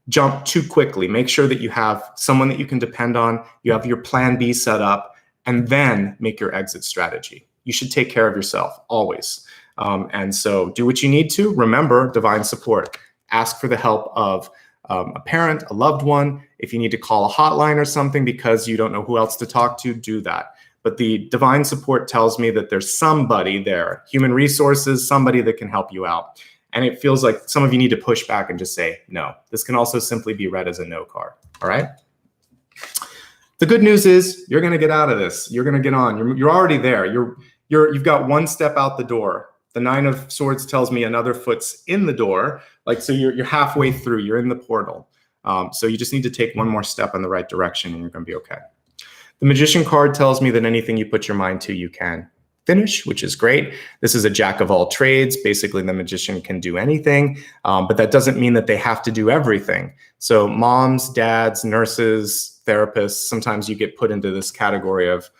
jump too quickly. Make sure that you have someone that you can depend on. You have your plan B set up, and then make your exit strategy. You should take care of yourself always. And so do what you need to. Remember, divine support. Ask for the help of a parent, a loved one. If you need to call a hotline or something because you don't know who else to talk to, do that. But the divine support tells me that there's somebody there, human resources, somebody that can help you out. And it feels like some of you need to push back and just say no. This can also simply be read as a no card. All right. The good news is you're going to get out of this. You're going to get on. You're already there. You've got one step out the door. The 9 of Swords tells me another foot's in the door. So you're halfway through. You're in the portal. So you just need to take one more step in the right direction, and you're going to be okay. The Magician card tells me that anything you put your mind to, you can finish, which is great. This is a jack of all trades. Basically, the magician can do anything, but that doesn't mean that they have to do everything. So moms, dads, nurses, therapists, sometimes you get put into this category of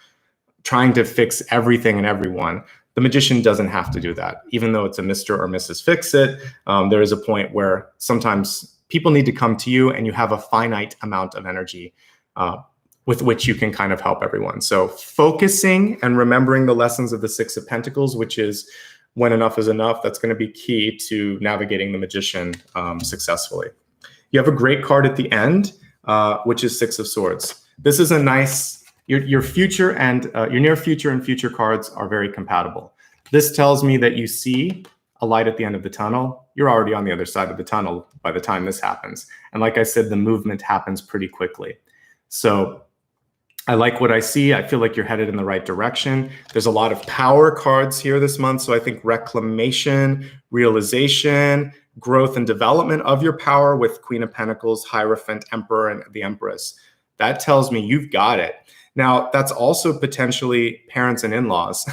trying to fix everything and everyone. The magician doesn't have to do that. Even though it's a Mr. or Mrs. Fix-It, there is a point where sometimes people need to come to you and you have a finite amount of energy with which you can kind of help everyone. So focusing and remembering the lessons of the 6 of Pentacles, which is when enough is enough, that's going to be key to navigating the magician successfully. You have a great card at the end, which is 6 of Swords. This is a nice... Your future and your near future and future cards are very compatible. This tells me that you see a light at the end of the tunnel. You're already on the other side of the tunnel by the time this happens. And like I said, the movement happens pretty quickly. So I like what I see. I feel like you're headed in the right direction. There's a lot of power cards here this month. So I think reclamation, realization, growth and development of your power with Queen of Pentacles, Hierophant, Emperor, and the Empress. That tells me you've got it. Now, that's also potentially parents and in-laws.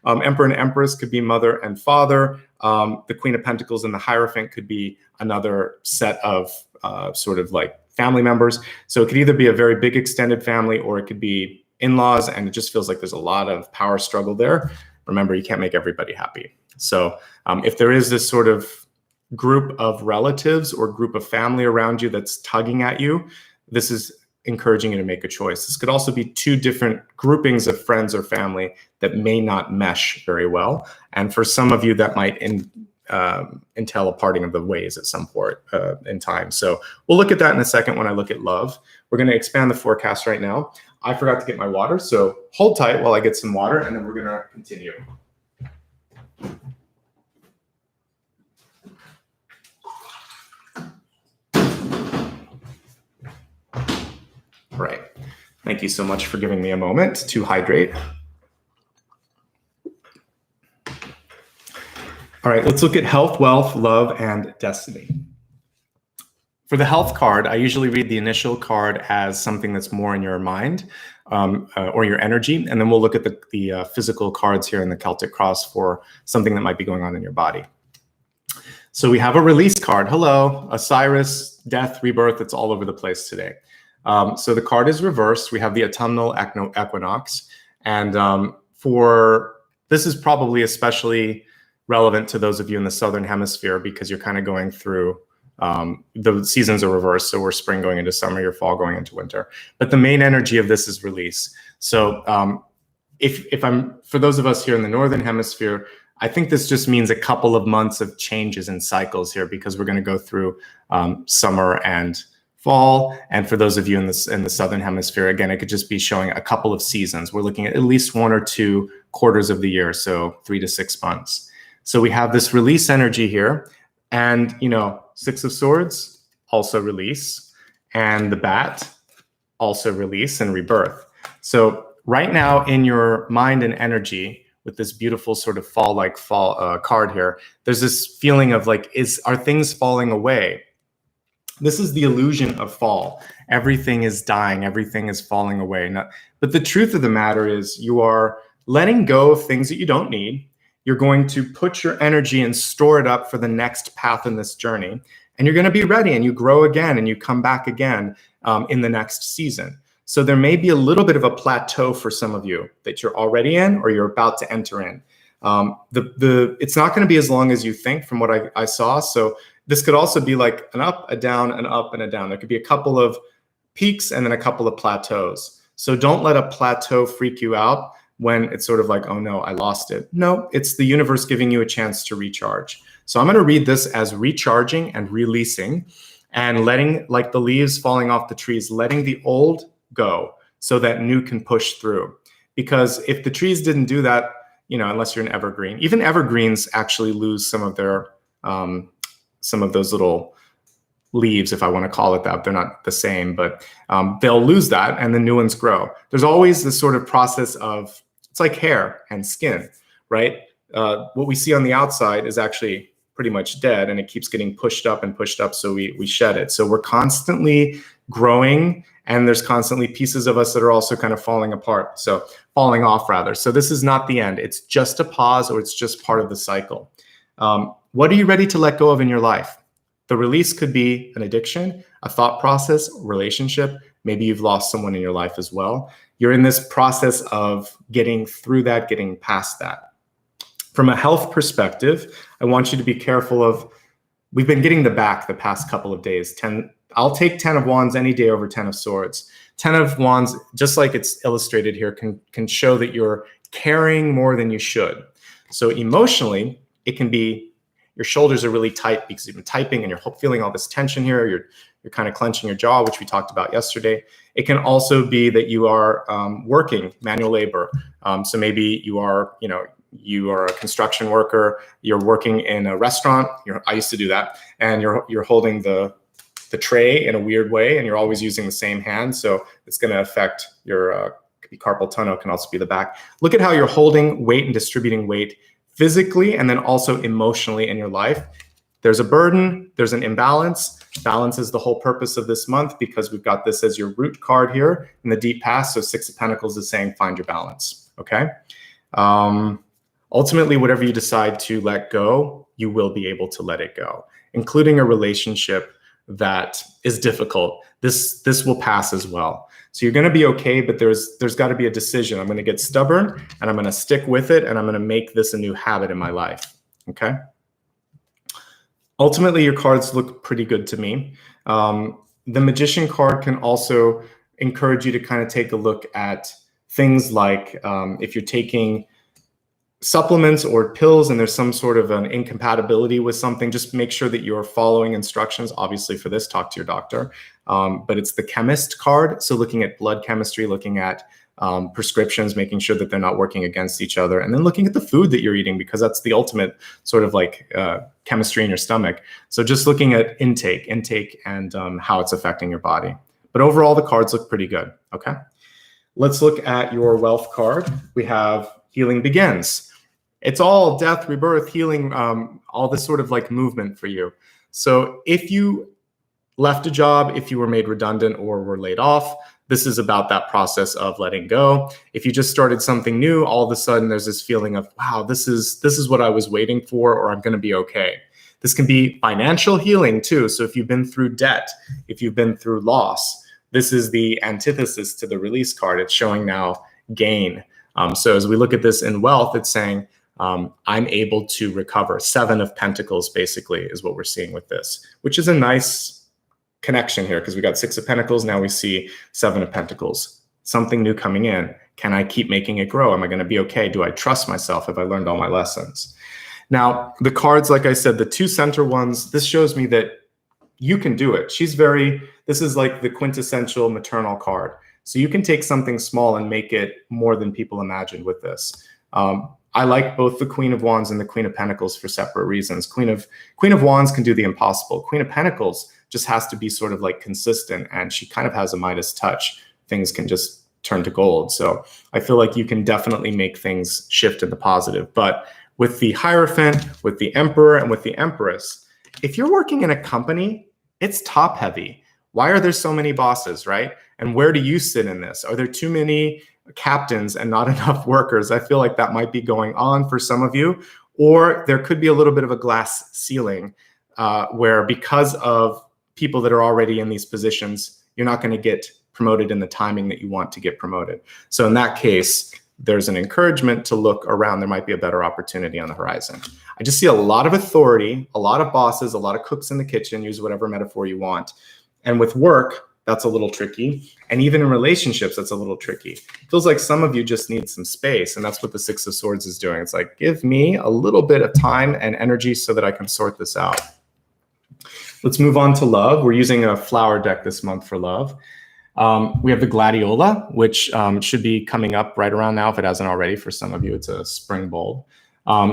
Emperor and Empress could be mother and father. The Queen of Pentacles and the Hierophant could be another set of sort of like family members. So it could either be a very big extended family, or it could be in-laws, and it just feels like there's a lot of power struggle there. Remember, you can't make everybody happy. So if there is this sort of group of relatives or group of family around you that's tugging at you, this is encouraging you to make a choice. This could also be two different groupings of friends or family that may not mesh very well. And for some of you, that might entail a parting of the ways at some point in time. So we'll look at that in a second when I look at love. We're going to expand the forecast right now. I forgot to get my water, so hold tight while I get some water, and then we're going to continue. All right. Thank you so much for giving me a moment to hydrate. All right, let's look at health, wealth, love, and destiny. For the health card, I usually read the initial card as something that's more in your mind or your energy, and then we'll look at the physical cards here in the Celtic Cross for something that might be going on in your body. So we have a release card. Hello, Osiris, death, rebirth. It's all over the place today. So the card is reversed. We have the autumnal equinox. And this is probably especially relevant to those of you in the Southern Hemisphere, because you're kind of going through, the seasons are reversed. So we're spring going into summer, your fall going into winter. But the main energy of this is release. So for those of us here in the Northern Hemisphere, I think this just means a couple of months of changes and cycles here, because we're going to go through summer and fall. And for those of you in the Southern Hemisphere, again, it could just be showing a couple of seasons. We're looking at least 1 or 2 quarters of the year, so 3 to 6 months. So we have this release energy here, and 6 of Swords, also release, and the bat, also release and rebirth. So right now in your mind and energy, with this beautiful sort of fall-like card here, there's this feeling of like, are things falling away? This is the illusion of fall. Everything is dying. Everything is falling away. But the truth of the matter is you are letting go of things that you don't need. You're going to put your energy and store it up for the next path in this journey. And you're going to be ready, and you grow again, and you come back again in the next season. So there may be a little bit of a plateau for some of you that you're already in, or you're about to enter in. It's not going to be as long as you think from what I saw. So this could also be like an up, a down, an up, and a down. There could be a couple of peaks and then a couple of plateaus. So don't let a plateau freak you out when it's sort of like, oh no, I lost it. No, it's the universe giving you a chance to recharge. So I'm going to read this as recharging and releasing, and letting, like the leaves falling off the trees, letting the old go so that new can push through. Because if the trees didn't do that, unless you're an evergreen, even evergreens actually lose some of their some of those little leaves, if I want to call it that. They're not the same, but they'll lose that, and the new ones grow. There's always this sort of process of, it's like hair and skin, right? What we see on the outside is actually pretty much dead, and it keeps getting pushed up, so we shed it. So we're constantly growing, and there's constantly pieces of us that are also kind of falling apart. So falling off rather. So this is not the end. It's just a pause, or it's just part of the cycle. What are you ready to let go of in your life? The release could be an addiction, a thought process, relationship. Maybe you've lost someone in your life as well. You're in this process of getting through that, getting past that. From a health perspective, I want you to be careful of, we've been getting the back the past couple of days. I'll take 10 of Wands any day over 10 of Swords. 10 of Wands, just like it's illustrated here, can show that you're carrying more than you should. So emotionally, it can be your shoulders are really tight because you've been typing and you're feeling all this tension here. You're kind of clenching your jaw, which we talked about yesterday. It can also be that you are working manual labor. So maybe you are a construction worker. You're working in a restaurant. I used to do that, and you're holding the tray in a weird way, and you're always using the same hand. So it's going to affect your could be carpal tunnel. Can also be the back. Look at how you're holding weight and distributing weight physically, and then also emotionally in your life. there's a burden, there's an imbalance. Balance is the whole purpose of this month because we've got this as your root card here in the deep past. So Six of Pentacles is saying find your balance, okay? Ultimately, whatever you decide to let go, you will be able to let it go, including a relationship that is difficult. This will pass as well. So you're going to be okay, but there's got to be a decision. I'm going to get stubborn and I'm going to stick with it and I'm going to make this a new habit in my life, okay? Ultimately, your cards look pretty good to me. The Magician card can also encourage you to kind of take a look at things like if you're taking supplements or pills and there's some sort of an incompatibility with something, just make sure that you're following instructions. Obviously for this, talk to your doctor. But it's the Chemist card. So looking at blood chemistry, looking at prescriptions, making sure that they're not working against each other, and then looking at the food that you're eating, because that's the ultimate sort of like chemistry in your stomach. So just looking at intake and how it's affecting your body. But overall, the cards look pretty good, okay? Let's look at your wealth card. We have Healing Begins. It's all death, rebirth, healing, all this sort of like movement for you. So if you left a job, if you were made redundant or were laid off, this is about that process of letting go. If you just started something new, all of a sudden there's this feeling of, wow, this is what I was waiting for, or I'm going to be okay. This can be financial healing too. So if you've been through debt, if you've been through loss, this is the antithesis to the release card. It's showing now gain. So as we look at this in wealth, it's saying, I'm able to recover. Seven of Pentacles basically is what we're seeing with this, which is a nice connection here because we got Six of Pentacles. Now we see Seven of Pentacles, something new coming in. Can I keep making it grow? Am I going to be okay? Do I trust myself? Have I learned all my lessons? Now the cards, like I said, the two center ones, this shows me that you can do it. This is like the quintessential maternal card. So you can take something small and make it more than people imagined with this. I like both the Queen of Wands and the Queen of Pentacles for separate reasons. Queen of Wands can do the impossible. Queen of Pentacles just has to be sort of like consistent, and she kind of has a Midas touch. Things can just turn to gold. So I feel like you can definitely make things shift in the positive. But with the Hierophant, with the Emperor, and with the Empress, if you're working in a company, it's top heavy. Why are there so many bosses, right? And where do you sit in this? Are there too many captains and not enough workers? I feel like that might be going on for some of you, or there could be a little bit of a glass ceiling where because of people that are already in these positions, you're not going to get promoted in the timing that you want to get promoted. So in that case, there's an encouragement to look around. There might be a better opportunity on the horizon. I just see a lot of authority, a lot of bosses, a lot of cooks in the kitchen, use whatever metaphor you want. And with work, that's a little tricky. And even in relationships, that's a little tricky. It feels like some of you just need some space. And that's what the Six of Swords is doing. It's like, give me a little bit of time and energy so that I can sort this out. Let's move on to love. We're using a flower deck this month for love. We have the Gladiola, which should be coming up right around now. If it hasn't already, for some of you, it's a spring bulb.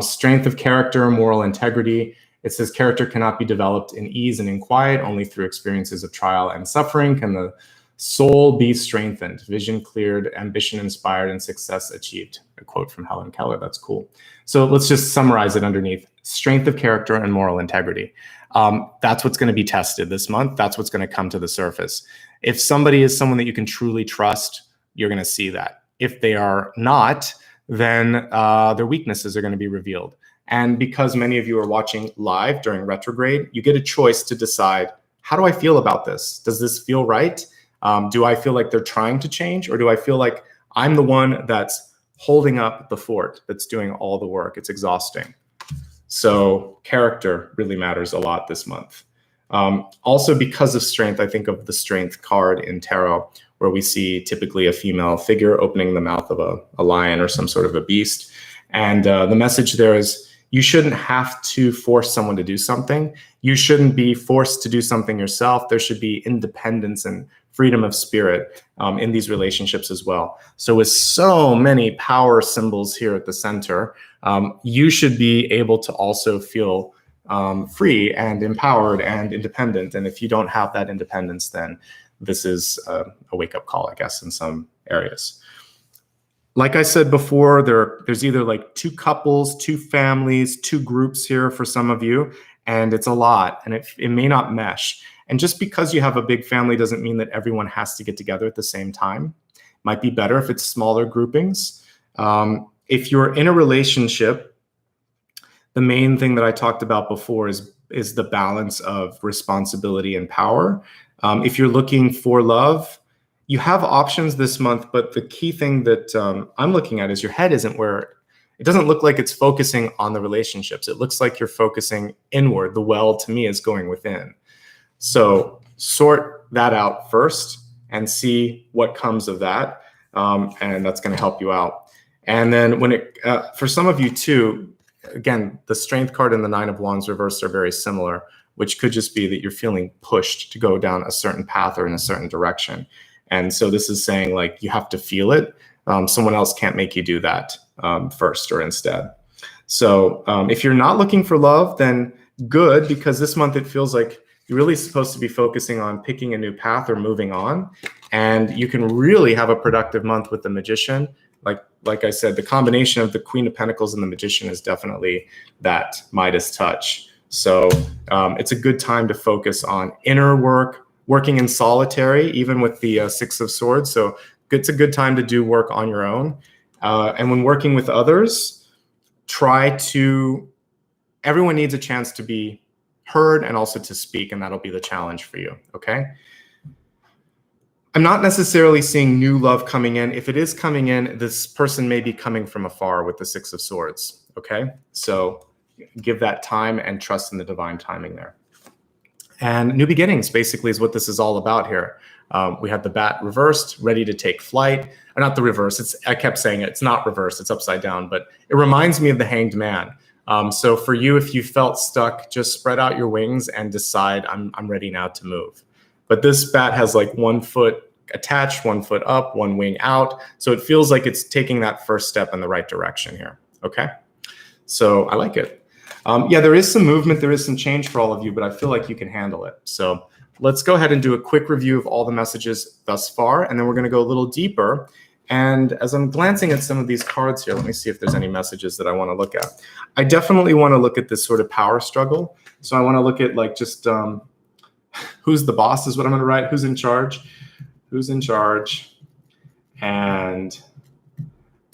Strength of character, moral integrity. It says character cannot be developed in ease and in quiet, only through experiences of trial and suffering can the soul be strengthened, vision cleared, ambition inspired, and success achieved. A quote from Helen Keller, that's cool. So let's just summarize it underneath. Strength of character and moral integrity. That's what's gonna be tested this month. That's what's gonna come to the surface. If somebody is someone that you can truly trust, you're gonna see that. If they are not, then their weaknesses are gonna be revealed. And because many of you are watching live during retrograde, you get a choice to decide, how do I feel about this? Does this feel right? Do I feel like they're trying to change? Or do I feel like I'm the one that's holding up the fort, that's doing all the work? It's exhausting. So character really matters a lot this month. Also, because of strength, I think of the Strength card in tarot, where we see typically a female figure opening the mouth of a lion or some sort of a beast. And the message there is, you shouldn't have to force someone to do something. You shouldn't be forced to do something yourself. There should be independence and freedom of spirit in these relationships as well. So with so many power symbols here at the center, you should be able to also feel free and empowered and independent. And if you don't have that independence, then this is a wake-up call, I guess, in some areas. Like I said before, there's either like two couples, two families, two groups here for some of you. and it's a lot, and it may not mesh. And just because you have a big family doesn't mean that everyone has to get together at the same time. Might be better if it's smaller groupings. If you're in a relationship, the main thing that I talked about before is the balance of responsibility and power. If you're looking for love, you have options this month, but the key thing that I'm looking at is your head isn't where, it doesn't look like it's focusing on the relationships. It looks like you're focusing inward. The well to me is going within. So sort that out first and see what comes of that. And that's going to help you out. And then for some of you too, again, the Strength card and the Nine of Wands reversed are very similar, which could just be that you're feeling pushed to go down a certain path or in a certain direction. And so this is saying like you have to feel it. Someone else can't make you do that first or instead. So if you're not looking for love, then good, because this month it feels like you're really supposed to be focusing on picking a new path or moving on. And you can really have a productive month with the Magician. Like I said, the combination of the Queen of Pentacles and the Magician is definitely that Midas touch. So it's a good time to focus on inner work, working in solitary, even with the Six of Swords. So it's a good time to do work on your own. And when working with others, everyone needs a chance to be heard and also to speak, and that'll be the challenge for you, okay? I'm not necessarily seeing new love coming in. If it is coming in, this person may be coming from afar with the Six of Swords, okay? So give that time and trust in the divine timing there. And new beginnings basically is what this is all about here. We have the bat reversed, ready to take flight. Or not the reverse, I kept saying it's not reversed, it's upside down, but it reminds me of the Hanged Man. So for you, if you felt stuck, just spread out your wings and decide, I'm ready now to move. But this bat has like 1 foot attached, 1 foot up, 1 wing out. So it feels like it's taking that first step in the right direction here, okay? So I like it. Yeah, there is some movement, there is some change for all of you, but I feel like you can handle it. So let's go ahead and do a quick review of all the messages thus far, and then we're gonna go a little deeper. And as I'm glancing at some of these cards here, let me see if there's any messages that I wanna look at. I definitely wanna look at this sort of power struggle. So I wanna look at like just who's the boss is what I'm gonna write, who's in charge, and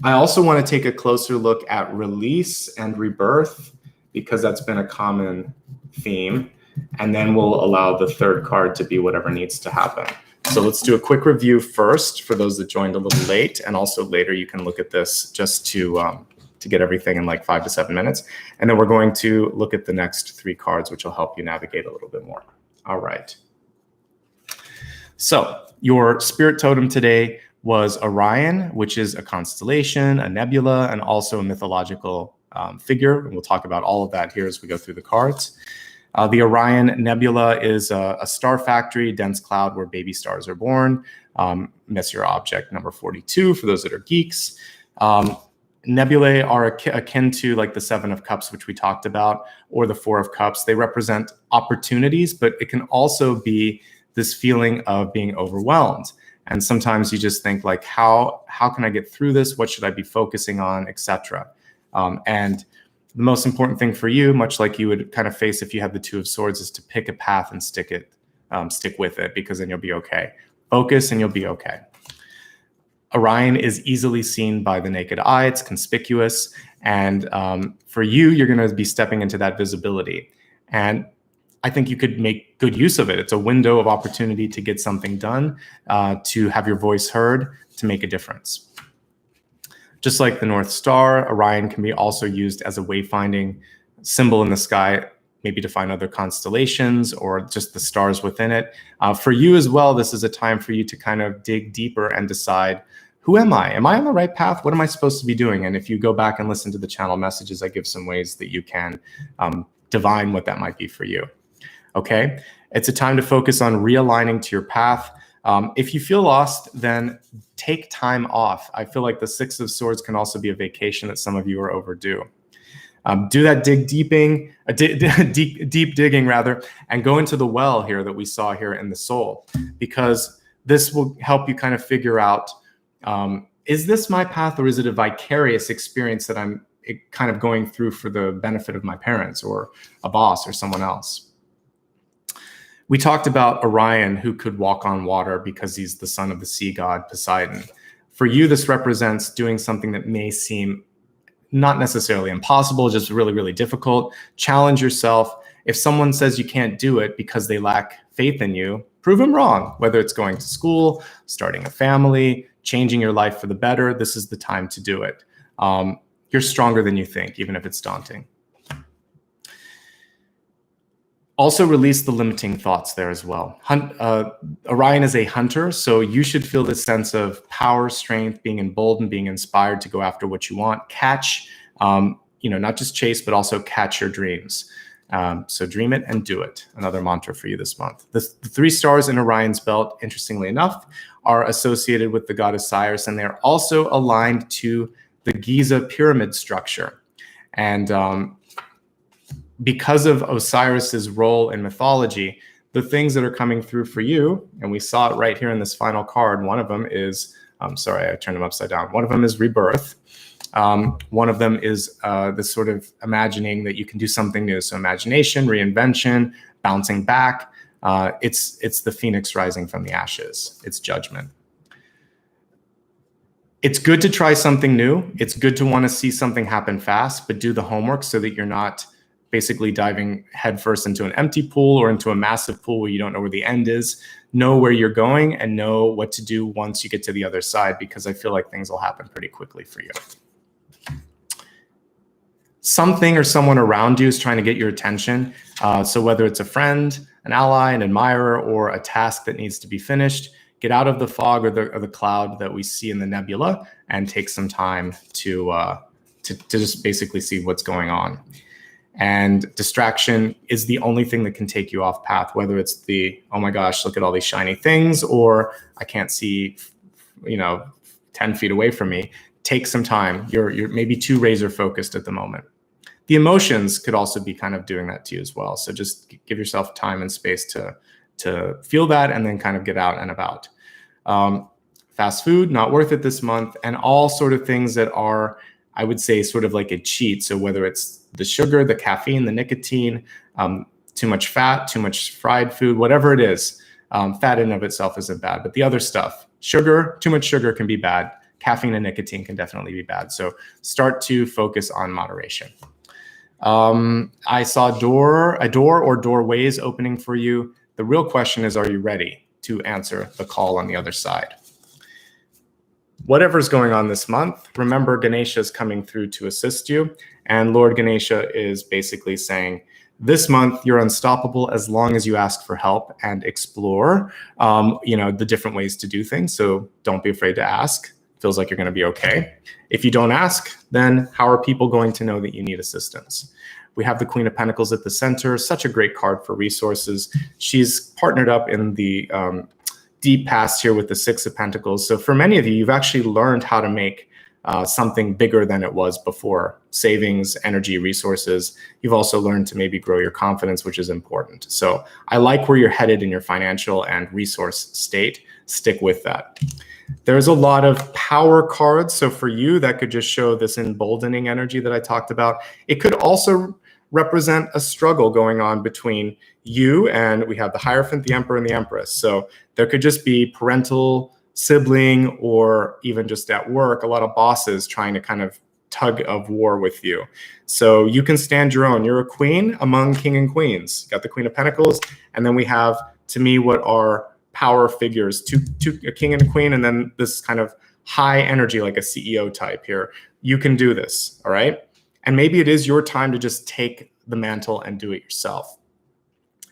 I also wanna take a closer look at release and rebirth, because that's been a common theme. And then we'll allow the third card to be whatever needs to happen. So let's do a quick review first for those that joined a little late, and also later you can look at this just to get everything in like 5 to 7 minutes. And then we're going to look at the next 3 cards, which will help you navigate a little bit more. All right. So your spirit totem today was Orion, which is a constellation, a nebula, and also a mythological figure. And we'll talk about all of that here as we go through the cards. The Orion Nebula is a star factory, dense cloud where baby stars are born. Messier object number 42 for those that are geeks. Nebulae are akin to like the Seven of Cups, which we talked about, or the Four of Cups. They represent opportunities, but it can also be this feeling of being overwhelmed. And sometimes you just think like, how can I get through this? What should I be focusing on, etc. And the most important thing for you, much like you would kind of face if you had the Two of Swords, is to pick a path and stick with it, because then you'll be okay. Focus and you'll be okay. Orion is easily seen by the naked eye. It's conspicuous. And for you, you're going to be stepping into that visibility. And I think you could make good use of it. It's a window of opportunity to get something done, to have your voice heard, to make a difference. Just like the North Star, Orion can be also used as a wayfinding symbol in the sky, maybe to find other constellations or just the stars within it. For you as well, this is a time for you to kind of dig deeper and decide, who am I? Am I on the right path? What am I supposed to be doing? And if you go back and listen to the channel messages, I give some ways that you can divine what that might be for you. Okay, it's a time to focus on realigning to your path. If you feel lost, then take time off. I feel like the Six of Swords can also be a vacation that some of you are overdue. Do that deep digging rather, and go into the well here that we saw here in the soul, because this will help you kind of figure out, is this my path, or is it a vicarious experience that I'm it kind of going through for the benefit of my parents or a boss or someone else. We talked about Orion, who could walk on water because he's the son of the sea god Poseidon. For you, this represents doing something that may seem not necessarily impossible, just really, really difficult. Challenge yourself. If someone says you can't do it because they lack faith in you, prove them wrong. Whether it's going to school, starting a family, changing your life for the better, this is the time to do it. You're stronger than you think, even if it's daunting. Also release the limiting thoughts there as well. Orion is a hunter, so you should feel this sense of power, strength, being emboldened, being inspired to go after what you want. Catch, not just chase, but also catch your dreams. So dream it and do it. Another mantra for you this month. The 3 stars in Orion's belt, interestingly enough, are associated with the god Osiris, and they're also aligned to the Giza pyramid structure. And because of Osiris's role in mythology, the things that are coming through for you, and we saw it right here in this final card, one of them is, sorry, I turned them upside down. One of them is rebirth. One of them is this sort of imagining that you can do something new. So imagination, reinvention, bouncing back. It's the phoenix rising from the ashes. It's judgment. It's good to try something new. It's good to want to see something happen fast, but do the homework so that you're not basically diving headfirst into an empty pool or into a massive pool where you don't know where the end is. Know where you're going and know what to do once you get to the other side, because I feel like things will happen pretty quickly for you. Something or someone around you is trying to get your attention. So whether it's a friend, an ally, an admirer, or a task that needs to be finished, get out of the fog or the cloud that we see in the nebula and take some time to just basically see what's going on. And distraction is the only thing that can take you off path, whether it's the, oh my gosh, look at all these shiny things, or I can't see, 10 feet away from me. Take some time. You're maybe too razor focused at the moment. The emotions could also be kind of doing that to you as well. So just give yourself time and space to feel that and then kind of get out and about. Fast food, not worth it this month, and all sort of things that are, I would say, sort of like a cheat. So whether it's the sugar, the caffeine, the nicotine, too much fat, too much fried food, whatever it is, fat in and of itself isn't bad, but the other stuff, sugar, too much sugar can be bad. Caffeine and nicotine can definitely be bad. So start to focus on moderation. I saw a door or doorways opening for you. The real question is, are you ready to answer the call on the other side? Whatever's going on this month, remember Ganesha is coming through to assist you. And Lord Ganesha is basically saying, this month you're unstoppable as long as you ask for help and explore, the different ways to do things. So don't be afraid to ask. Feels like you're going to be okay. If you don't ask, then how are people going to know that you need assistance? We have the Queen of Pentacles at the center, such a great card for resources. She's partnered up in the deep past here with the Six of Pentacles. So for many of you, you've actually learned how to make something bigger than it was before. Savings, energy, resources. You've also learned to maybe grow your confidence, which is important. So I like where you're headed in your financial and resource state. Stick with that. There's a lot of power cards. So for you, that could just show this emboldening energy that I talked about. It could also represent a struggle going on between you and we have the Hierophant, the Emperor, and the Empress. So there could just be parental, sibling, or even just at work, a lot of bosses trying to kind of tug of war with you. So you can stand your own. You're a queen among king and queens. You got the Queen of Pentacles, and then we have, to me, what are power figures, a king and a queen, and then this kind of high energy, like a CEO type here. You can do this, all right? And maybe it is your time to just take the mantle and do it yourself.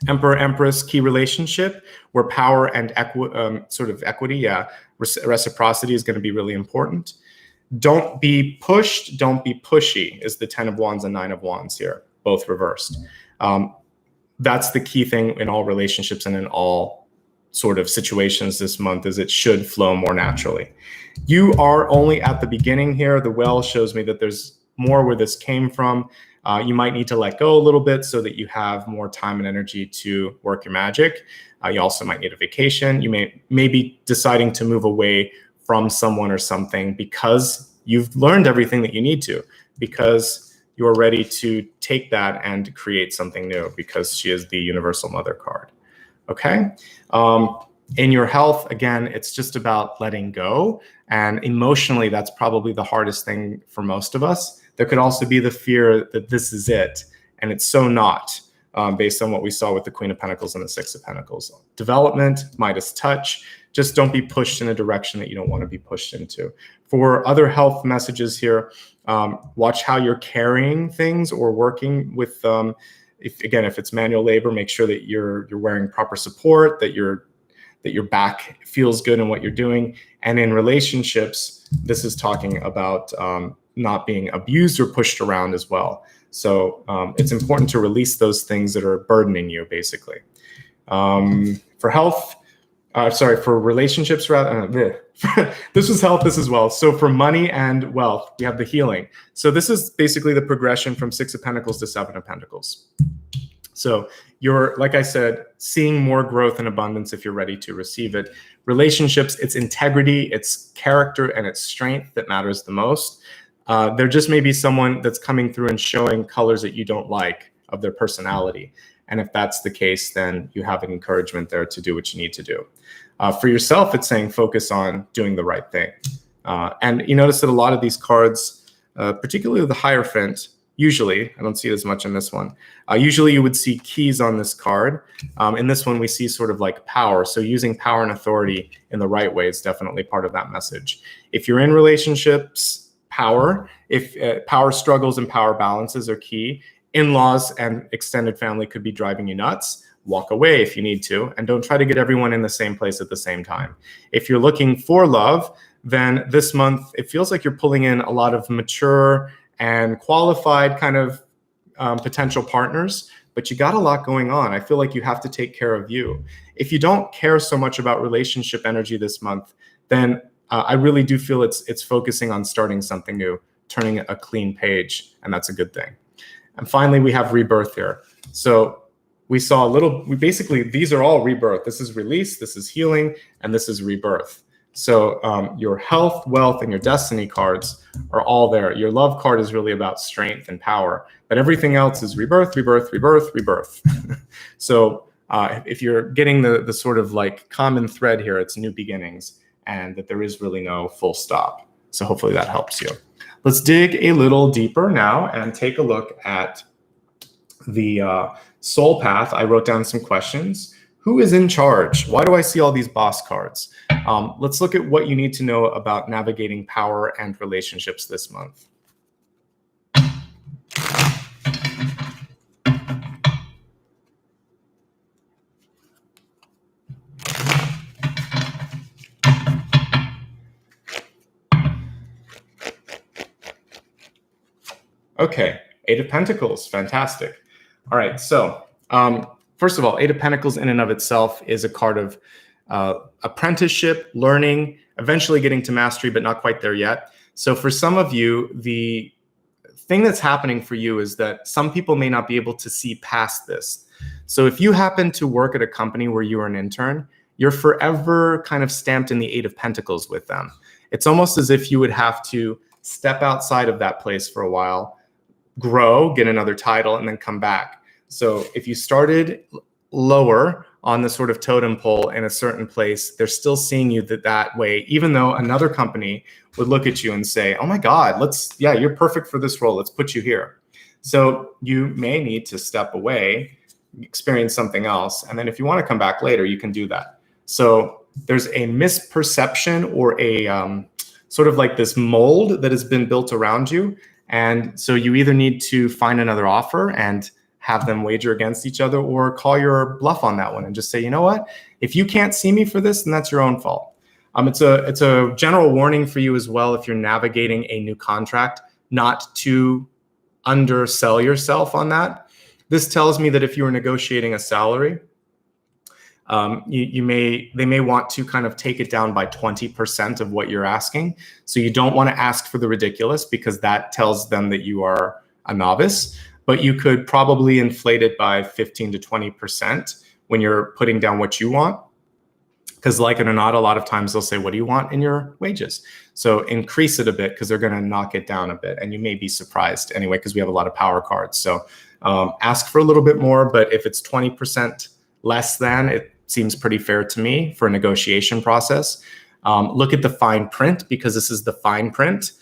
Emperor, Empress, key relationship, where power and sort of equity, reciprocity is going to be really important. Don't be pushed, don't be pushy is the 10 of Wands and 9 of Wands here, both reversed. That's the key thing in all relationships and in all sort of situations this month, is it should flow more naturally. You are only at the beginning here. The well shows me that there's more where this came from. You might need to let go a little bit so that you have more time and energy to work your magic. You also might need a vacation. You may be deciding to move away from someone or something because you've learned everything that you need to. because you're ready to take that and create something new, because she is the universal mother card. Okay. In your health, again, it's just about letting go. And emotionally, that's probably the hardest thing for most of us. There could also be the fear that this is it, and it's so not, based on what we saw with the Queen of Pentacles and the Six of Pentacles. Development, Midas touch, just don't be pushed in a direction that you don't want to be pushed into. For other health messages here, watch how you're carrying things or working with, if it's manual labor, make sure that you're wearing proper support, that your back feels good in what you're doing. And in relationships, this is talking about not being abused or pushed around as well. So it's important to release those things that are burdening you, basically. For health, for relationships, rather, this was health, this as well. So for money and wealth, we have the healing. So this is basically the progression from Six of Pentacles to Seven of Pentacles. So you're, like I said, seeing more growth and abundance if you're ready to receive it. Relationships, it's integrity, it's character, and it's strength that matters the most. There just may be someone that's coming through and showing colors that you don't like of their personality. And if that's the case, then you have an encouragement there to do what you need to do. For yourself, it's saying focus on doing the right thing. And you notice that a lot of these cards, particularly the Hierophant, usually, I don't see it as much in this one. Usually you would see keys on this card. In this one, we see sort of like power. So using power and authority in the right way is definitely part of that message. If you're in relationships, power. If power struggles and power balances are key. In-laws and extended family could be driving you nuts. Walk away if you need to, and don't try to get everyone in the same place at the same time. If you're looking for love, then this month, it feels like you're pulling in a lot of mature and qualified kind of potential partners, but you got a lot going on. I feel like you have to take care of you. If you don't care so much about relationship energy this month, then I really do feel it's focusing on starting something new, turning a clean page, and that's a good thing. And finally, we have rebirth here. So we saw basically, these are all rebirth. This is release, this is healing, and this is rebirth. So your health, wealth, and your destiny cards are all there. Your love card is really about strength and power, but everything else is rebirth, rebirth, rebirth, rebirth. So if you're getting the sort of like common thread here, it's new beginnings, and that there is really no full stop. So hopefully that helps you. Let's dig a little deeper now and take a look at the soul path. I wrote down some questions. Who is in charge? Why do I see all these boss cards? Let's look at what you need to know about navigating power and relationships this month. Okay, Eight of Pentacles, fantastic. All right, so first of all, Eight of Pentacles in and of itself is a card of apprenticeship, learning, eventually getting to mastery, but not quite there yet. So for some of you, the thing that's happening for you is that some people may not be able to see past this. So if you happen to work at a company where you are an intern, you're forever kind of stamped in the Eight of Pentacles with them. It's almost as if you would have to step outside of that place for a while, grow, get another title, and then come back. So if you started lower on the sort of totem pole in a certain place, they're still seeing you that way, even though another company would look at you and say, oh my God, you're perfect for this role. Let's put you here. So you may need to step away, experience something else. And then if you want to come back later, you can do that. So there's a misperception or a sort of like this mold that has been built around you. And so you either need to find another offer and have them wager against each other, or call your bluff on that one and just say, you know what, if you can't see me for this, then that's your own fault. It's a general warning for you as well, if you're navigating a new contract, not to undersell yourself on that. This tells me that if you were negotiating a salary, they may want to kind of take it down by 20% of what you're asking. So you don't want to ask for the ridiculous, because that tells them that you are a novice. But you could probably inflate it by 15 to 20% when you're putting down what you want. Because like it or not, a lot of times they'll say, what do you want in your wages? So increase it a bit because they're going to knock it down a bit. And you may be surprised anyway, because we have a lot of power cards. So ask for a little bit more, but if it's 20% less than, it seems pretty fair to me for a negotiation process. Look at the fine print, because this is the fine print.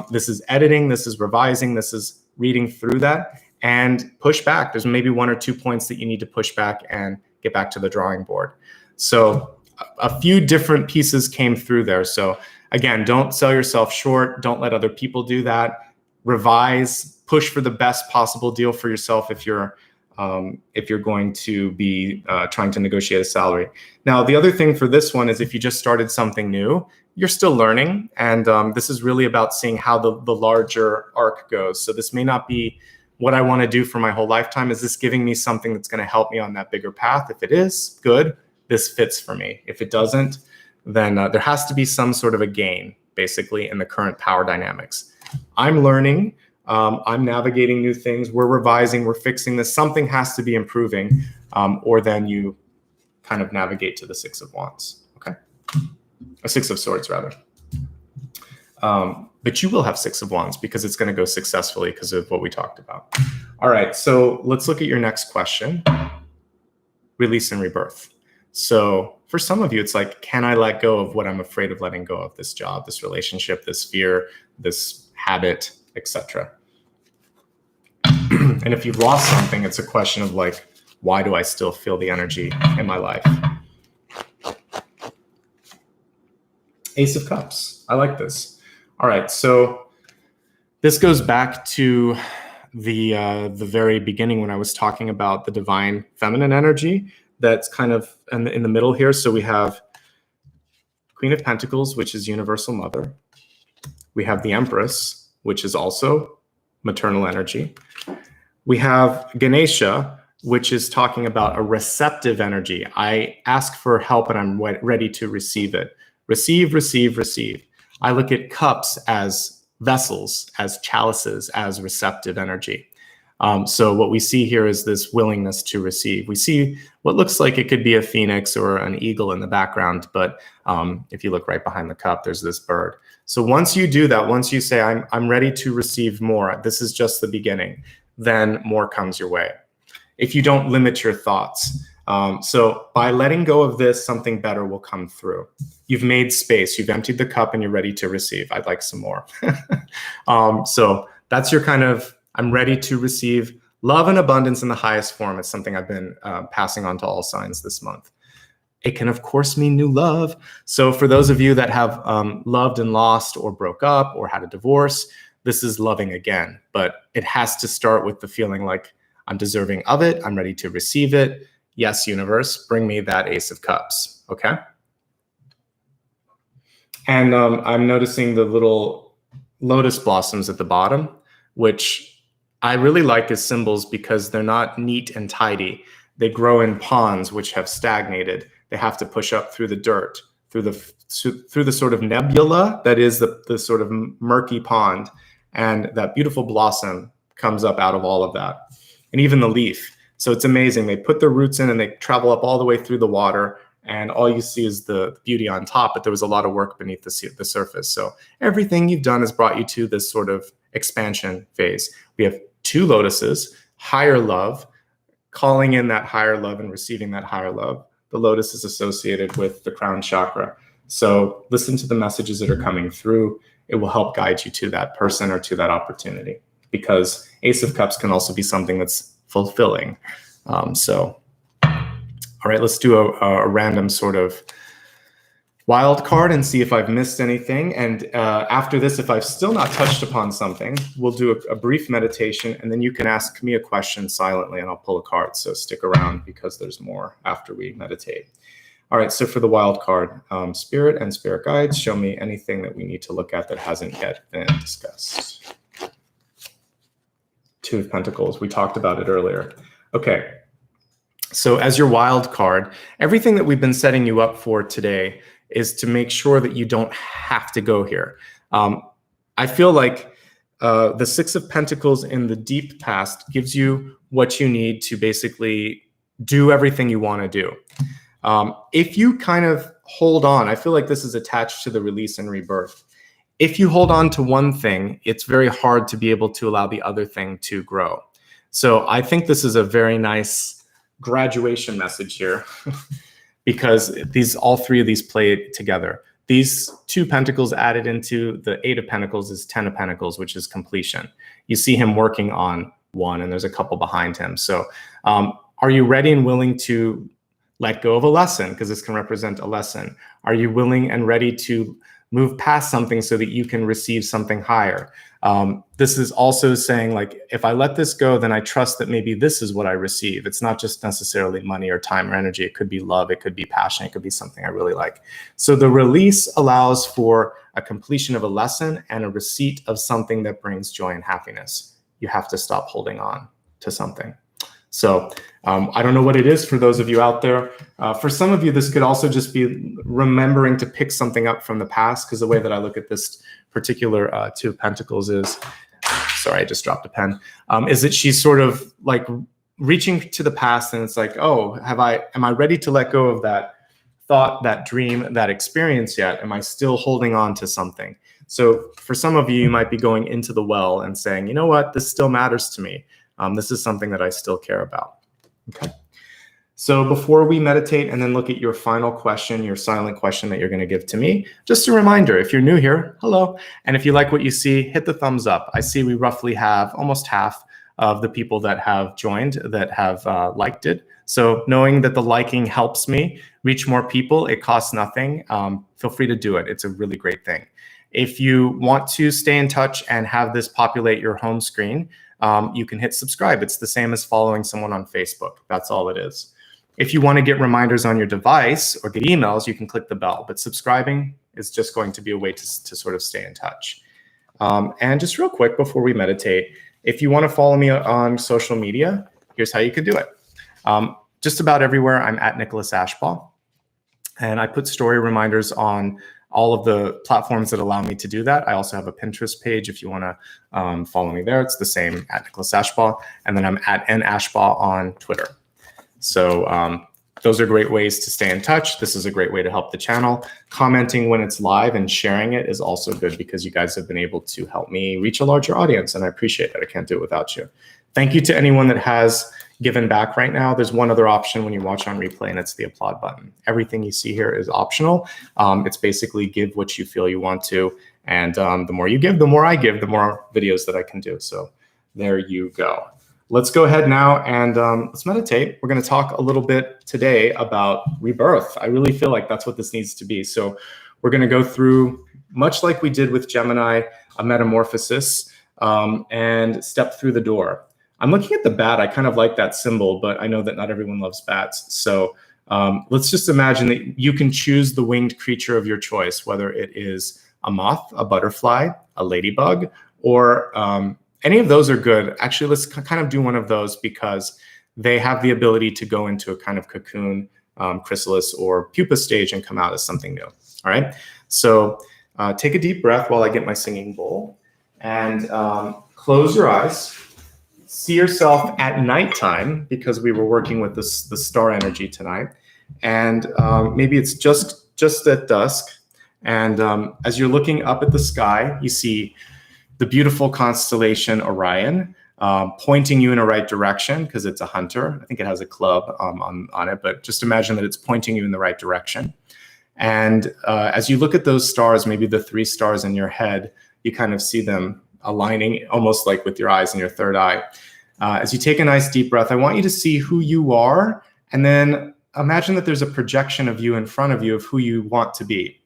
This is editing, this is revising, this is reading through that, and push back. There's maybe 1 or 2 points that you need to push back and get back to the drawing board. So a few different pieces came through there. So again, don't sell yourself short. Don't let other people do that. Revise, push for the best possible deal for yourself if you're going to be trying to negotiate a salary. Now, the other thing for this one is if you just started something new, you're still learning. And this is really about seeing how the larger arc goes. So this may not be what I want to do for my whole lifetime. Is this giving me something that's going to help me on that bigger path? If it is, good. This fits for me. If it doesn't, then there has to be some sort of a gain, basically, in the current power dynamics. I'm learning. I'm navigating new things. We're revising. We're fixing this. Something has to be improving, or then you kind of navigate to the Six of Wands. Okay, a Six of Swords rather. But you will have Six of Wands because it's going to go successfully because of what we talked about. All right, so let's look at your next question. Release and rebirth. So for some of you, it's like, can I let go of what I'm afraid of letting go of? This job, this relationship, this fear, this habit, etc. And if you've lost something, it's a question of like, why do I still feel the energy in my life? Ace of Cups. I like this. All right, so this goes back to the very beginning when I was talking about the divine feminine energy. That's kind of in the middle here. So we have Queen of Pentacles, which is Universal Mother. We have the Empress, which is also maternal energy. We have Ganesha, which is talking about a receptive energy. I ask for help and I'm ready to receive it. Receive, receive, receive. I look at cups as vessels, as chalices, as receptive energy. So what we see here is this willingness to receive. We see what looks like it could be a phoenix or an eagle in the background, but if you look right behind the cup, there's this bird. So once you do that, once you say, I'm ready to receive more, this is just the beginning, then more comes your way. If you don't limit your thoughts. So by letting go of this, something better will come through. You've made space, you've emptied the cup and you're ready to receive. I'd like some more. So that's your kind of, I'm ready to receive love and abundance in the highest form. It's something I've been passing on to all signs this month. It can, of course, mean new love. So for those of you that have loved and lost or broke up or had a divorce, this is loving again. But it has to start with the feeling like I'm deserving of it. I'm ready to receive it. Yes, universe, bring me that Ace of Cups. Okay. And I'm noticing the little lotus blossoms at the bottom, which I really like as symbols because they're not neat and tidy. They grow in ponds which have stagnated. They have to push up through the dirt, through the sort of nebula that is the sort of murky pond. And that beautiful blossom comes up out of all of that. And even the leaf. So it's amazing. They put their roots in and they travel up all the way through the water. And all you see is the beauty on top, but there was a lot of work beneath the surface. So everything you've done has brought you to this sort of expansion phase. We have 2 lotuses, higher love, calling in that higher love and receiving that higher love. The lotus is associated with the crown chakra. So listen to the messages that are coming through. It will help guide you to that person or to that opportunity, because Ace of Cups can also be something that's fulfilling. All right, let's do a random sort of wild card and see if I've missed anything. And after this, if I've still not touched upon something, we'll do a brief meditation, and then you can ask me a question silently and I'll pull a card. So stick around because there's more after we meditate. All right, so for the wild card, Spirit and Spirit Guides, show me anything that we need to look at that hasn't yet been discussed. 2 of Pentacles, we talked about it earlier. Okay, so as your wild card, everything that we've been setting you up for today is to make sure that you don't have to go here. I feel like the 6 of Pentacles in the deep past gives you what you need to basically do everything you want to do. If you kind of hold on, I feel like this is attached to the release and rebirth. If you hold on to one thing, it's very hard to be able to allow the other thing to grow. So I think this is a very nice graduation message here because all three of these play together. These 2 pentacles added into the 8 of pentacles is 10 of pentacles, which is completion. You see him working on one, and there's a couple behind him. So are you ready and willing to let go of a lesson? Because this can represent a lesson. Are you willing and ready to move past something so that you can receive something higher? This is also saying, like, if I let this go, then I trust that maybe this is what I receive. It's not just necessarily money or time or energy. It could be love. It could be passion. It could be something I really like. So the release allows for a completion of a lesson and a receipt of something that brings joy and happiness. You have to stop holding on to something. So I don't know what it is for those of you out there. For some of you, this could also just be remembering to pick something up from the past, because the way that I look at this particular 2 of Pentacles is, sorry, I just dropped a pen, is that she's sort of like reaching to the past, and it's like, oh, am I ready to let go of that thought, that dream, that experience yet? Am I still holding on to something? So for some of you, you might be going into the well and saying, you know what, this still matters to me. This is something that I still care about. Okay. So before we meditate and then look at your final question, your silent question that you're going to give to me, just a reminder, if you're new here, hello. And if you like what you see, hit the thumbs up. I see we roughly have almost half of the people that have joined that have liked it. So knowing that the liking helps me reach more people, it costs nothing. Feel free to do it. It's a really great thing. If you want to stay in touch and have this populate your home screen, you can hit subscribe. It's the same as following someone on Facebook. That's all it is. If you want to get reminders on your device or get emails, you can click the bell. But subscribing is just going to be a way to sort of stay in touch. And just real quick before we meditate, if you want to follow me on social media, here's how you can do it. Just about everywhere, I'm at Nicholas Ashbaugh. And I put story reminders on all of the platforms that allow me to do that. I also have a Pinterest page if you want to follow me there. It's the same, at Nicholas Ashbaugh. And then I'm at nashbaugh on Twitter. So those are great ways to stay in touch. This is a great way to help the channel. Commenting when it's live and sharing it is also good, because you guys have been able to help me reach a larger audience, and I appreciate that. I can't do it without you. Thank you to anyone that has given back right now. There's one other option when you watch on replay, and it's the applaud button. Everything you see here is optional. It's basically give what you feel you want to. And the more you give, the more I give, the more videos that I can do. So there you go. Let's go ahead now and let's meditate. We're going to talk a little bit today about rebirth. I really feel like that's what this needs to be. So we're going to go through, much like we did with Gemini, a metamorphosis and step through the door. I'm looking at the bat. I kind of like that symbol, but I know that not everyone loves bats. So let's just imagine that you can choose the winged creature of your choice, whether it is a moth, a butterfly, a ladybug, or any of those are good. Actually, let's kind of do one of those, because they have the ability to go into a kind of cocoon, chrysalis, or pupa stage and come out as something new. All right. So take a deep breath while I get my singing bowl, and close your eyes. See yourself at nighttime, because we were working with the star energy tonight. And maybe it's just at dusk. And as you're looking up at the sky, you see the beautiful constellation Orion pointing you in a right direction, because it's a hunter. I think it has a club on it, but just imagine that it's pointing you in the right direction. And as you look at those stars, maybe the 3 stars in your head, you kind of see them aligning almost like with your eyes and your third eye. As you take a nice deep breath, I want you to see who you are, and then imagine that there's a projection of you in front of you of who you want to be.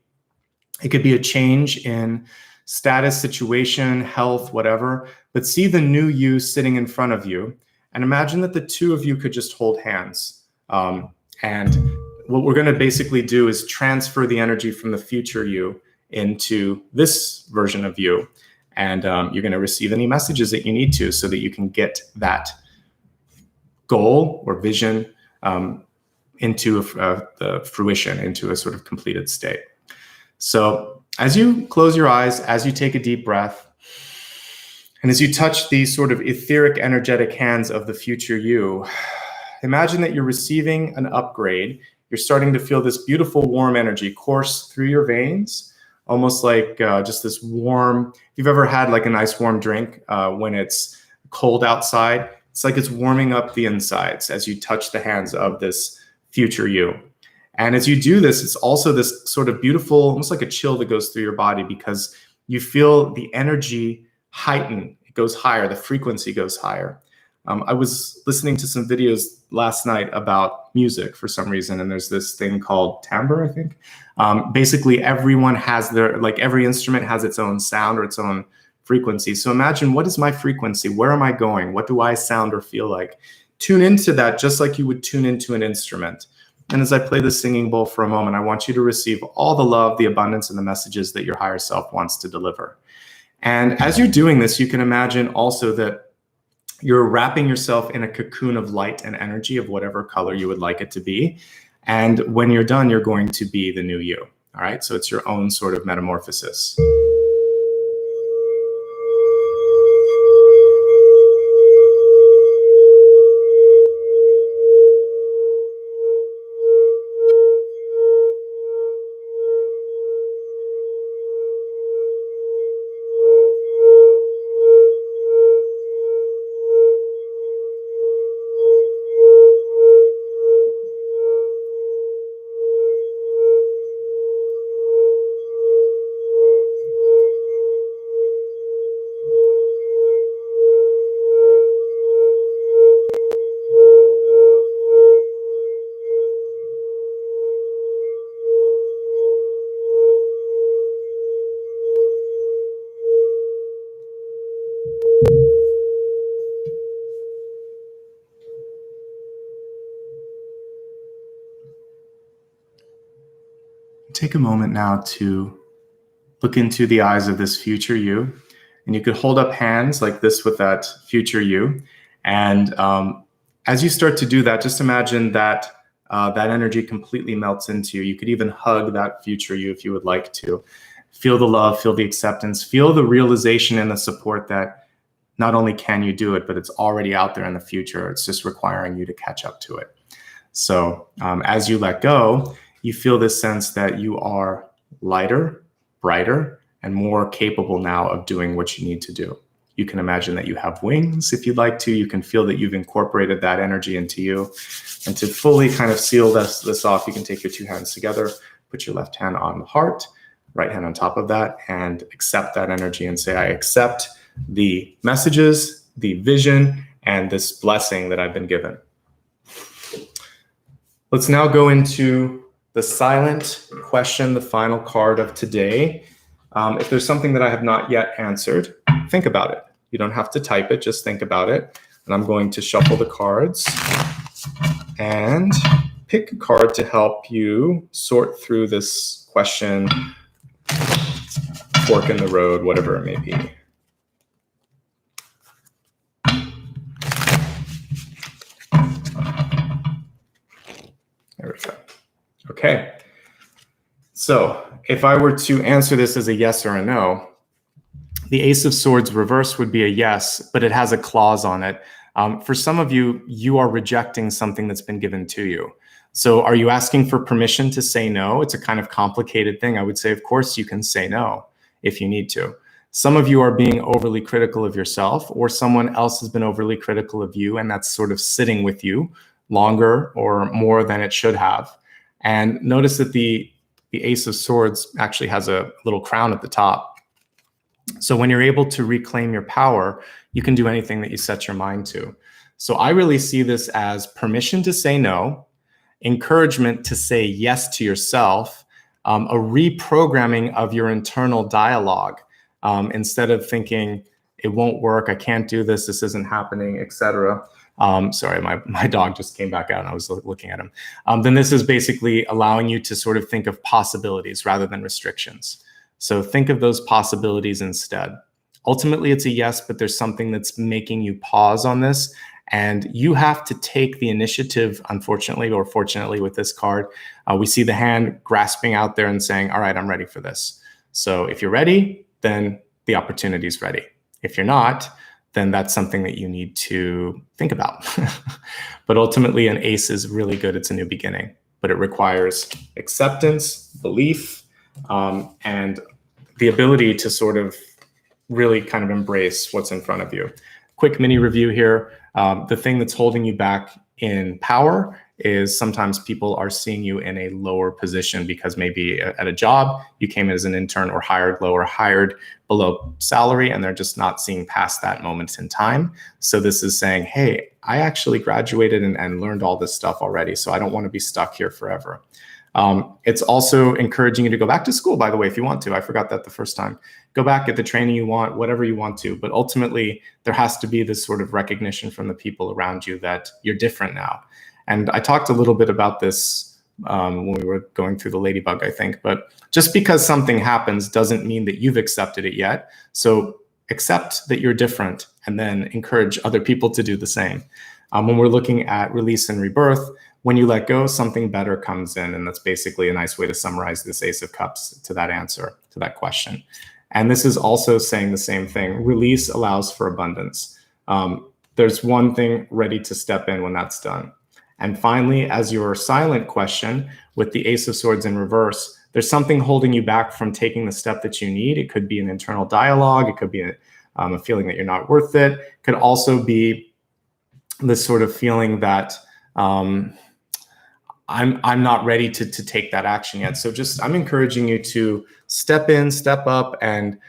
It could be a change in status, situation, health, whatever, but see the new you sitting in front of you, and imagine that the 2 of you could just hold hands. And what we're going to basically do is transfer the energy from the future you into this version of you. And you're going to receive any messages that you need to, so that you can get that goal or vision into the fruition, into a sort of completed state. So as you close your eyes, as you take a deep breath, and as you touch these sort of etheric, energetic hands of the future you, imagine that you're receiving an upgrade you're starting to feel this beautiful warm energy course through your veins, almost like just this warm, if you've ever had like a nice warm drink when it's cold outside, it's like it's warming up the insides as you touch the hands of this future you. And as you do this, it's also this sort of beautiful, almost like a chill that goes through your body, because you feel the energy heighten. It goes higher, the frequency goes higher. I was listening to some videos last night about music for some reason, and there's this thing called timbre, I think. Basically, everyone has their, like every instrument has its own sound or its own frequency. So imagine, what is my frequency? Where am I going? What do I sound or feel like? Tune into that just like you would tune into an instrument. And as I play the singing bowl for a moment, I want you to receive all the love, the abundance, and the messages that your higher self wants to deliver. And as you're doing this, you can imagine also that you're wrapping yourself in a cocoon of light and energy of whatever color you would like it to be. And when you're done, you're going to be the new you. All right, so it's your own sort of metamorphosis. Take a moment now to look into the eyes of this future you, and you could hold up hands like this with that future you. And as you start to do that, just imagine that that energy completely melts into you. You could even hug that future you if you would like to. Feel the love, feel the acceptance, feel the realization and the support that not only can you do it, but it's already out there in the future. It's just requiring you to catch up to it. So as you let go, you feel this sense that you are lighter, brighter, and more capable now of doing what you need to do. You can imagine that you have wings if you'd like to. You can feel that you've incorporated that energy into you. And to fully kind of seal this off, you can take your two hands together, put your left hand on the heart, right hand on top of that, and accept that energy and say, I accept the messages, the vision, and this blessing that I've been given. Let's now go into the silent question, the final card of today. If there's something that I have not yet answered, think about it. You don't have to type it, just think about it. And I'm going to shuffle the cards and pick a card to help you sort through this question, fork in the road, whatever it may be. There we go. Okay, so if I were to answer this as a yes or a no, the Ace of Swords reverse would be a yes, but it has a clause on it. For some of you, you are rejecting something that's been given to you. So are you asking for permission to say no? It's a kind of complicated thing. I would say, of course, you can say no if you need to. Some of you are being overly critical of yourself, or someone else has been overly critical of you, and that's sort of sitting with you longer or more than it should have. And notice that the Ace of Swords actually has a little crown at the top. So when you're able to reclaim your power, you can do anything that you set your mind to. So I really see this as permission to say no, encouragement to say yes to yourself, a reprogramming of your internal dialogue. Instead of thinking, it won't work, I can't do this, this isn't happening, etc. Sorry, my dog just came back out and I was looking at him. Then this is basically allowing you to sort of think of possibilities rather than restrictions. So think of those possibilities instead. Ultimately, it's a yes, but there's something that's making you pause on this. And you have to take the initiative, unfortunately, or fortunately with this card. We see the hand grasping out there and saying, all right, I'm ready for this. So if you're ready, then the opportunity is ready. If you're not, then that's something that you need to think about. But ultimately, an ace is really good. It's a new beginning. but it requires acceptance, belief, and the ability to sort of really kind of embrace what's in front of you. Quick mini review here. The thing that's holding you back in power is sometimes people are seeing you in a lower position because maybe at a job you came in as an intern or hired low or hired below salary, and they're just not seeing past that moment in time. So this is saying, hey, I actually graduated and learned all this stuff already, so I don't want to be stuck here forever. It's also encouraging you to go back to school, by the way, if you want to. I forgot that the first time. Go back, get the training you want, whatever you want to. But ultimately, there has to be this sort of recognition from the people around you that you're different now. And I talked a little bit about this when we were going through the ladybug, I think. But just because something happens doesn't mean that you've accepted it yet. So accept that you're different and then encourage other people to do the same. When we're looking at release and rebirth, when you let go, something better comes in. And that's basically a nice way to summarize this Ace of Cups to that answer, to that question. And this is also saying the same thing. Release allows for abundance. There's one thing ready to step in when that's done. And finally, as your silent question with the Ace of Swords in reverse, there's something holding you back from taking the step that you need. It could be an internal dialogue. It could be a feeling that you're not worth it. It could also be this sort of feeling that I'm not ready to take that action yet. So I'm encouraging you to step in, step up, and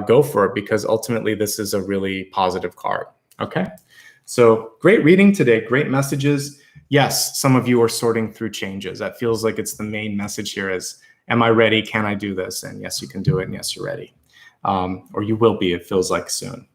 go for it, because ultimately this is a really positive card. Okay, so great reading today, great messages. Yes, some of you are sorting through changes. That feels like it's the main message here is, am I ready? Can I do this? And yes, you can do it. And yes, you're ready. Or you will be, it feels like soon.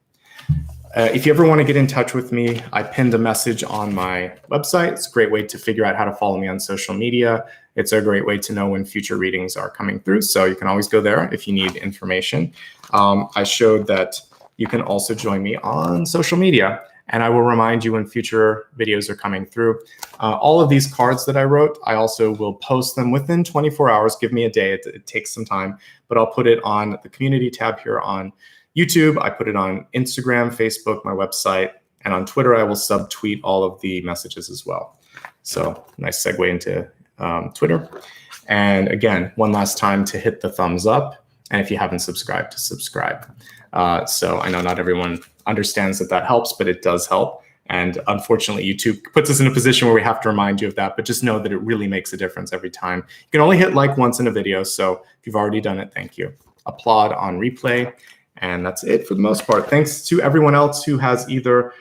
If you ever want to get in touch with me, I pinned a message on my website. It's a great way to figure out how to follow me on social media. It's a great way to know when future readings are coming through. So you can always go there if you need information. I showed that you can also join me on social media, and I will remind you when future videos are coming through. All of these cards that I wrote, I also will post them within 24 hours. Give me a day. It takes some time, but I'll put it on the community tab here on YouTube. I put it on Instagram, Facebook, my website, and on Twitter, I will subtweet all of the messages as well. So nice segue into Twitter. And again, one last time to hit the thumbs up. And if you haven't subscribed, to subscribe. So I know not everyone understands that helps, but it does help. And unfortunately, YouTube puts us in a position where we have to remind you of that, but just know that it really makes a difference every time. You can only hit like once in a video. So if you've already done it, thank you. Applaud on replay. And that's it for the most part. Thanks to everyone else who has either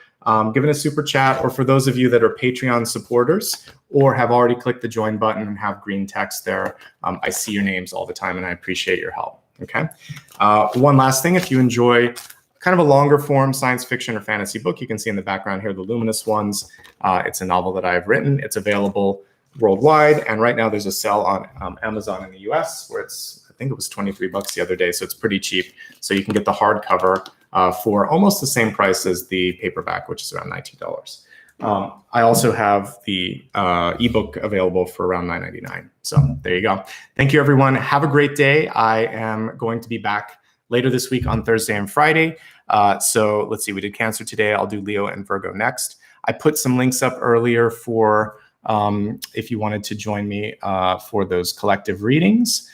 given a super chat, or for those of you that are Patreon supporters or have already clicked the join button and have green text there. I see your names all the time and I appreciate your help. Okay. One last thing, if you enjoy kind of a longer form science fiction or fantasy book, you can see in the background here, the Luminous Ones. It's a novel that I've written. It's available worldwide. And right now there's a sale on Amazon in the US where I think it was 23 bucks the other day. So it's pretty cheap. So you can get the hardcover for almost the same price as the paperback, which is around $19. I also have the ebook available for around $9.99. So there you go. Thank you, everyone. Have a great day. I am going to be back later this week on Thursday and Friday. So let's see, we did Cancer today. I'll do Leo and Virgo next. I put some links up earlier for if you wanted to join me for those collective readings.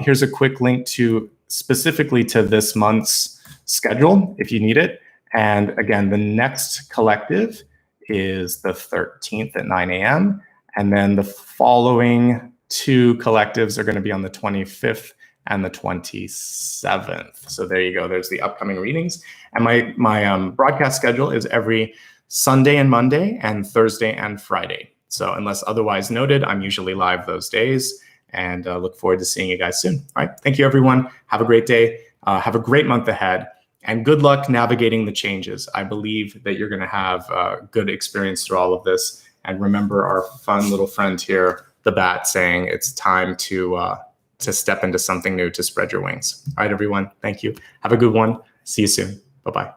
Here's a quick link to specifically to this month's schedule if you need it. And again, the next collective is the 13th at 9 a.m. And then the following two collectives are going to be on the 25th and the 27th. So there you go. There's the upcoming readings. And my broadcast schedule is every Sunday and Monday and Thursday and Friday. So unless otherwise noted, I'm usually live those days, and look forward to seeing you guys soon. All right. Thank you, everyone. Have a great day. Have a great month ahead. And good luck navigating the changes. I believe that you're going to have a good experience through all of this. And remember our fun little friend here, the bat, saying it's time to step into something new, to spread your wings. All right, everyone. Thank you. Have a good one. See you soon. Bye-bye.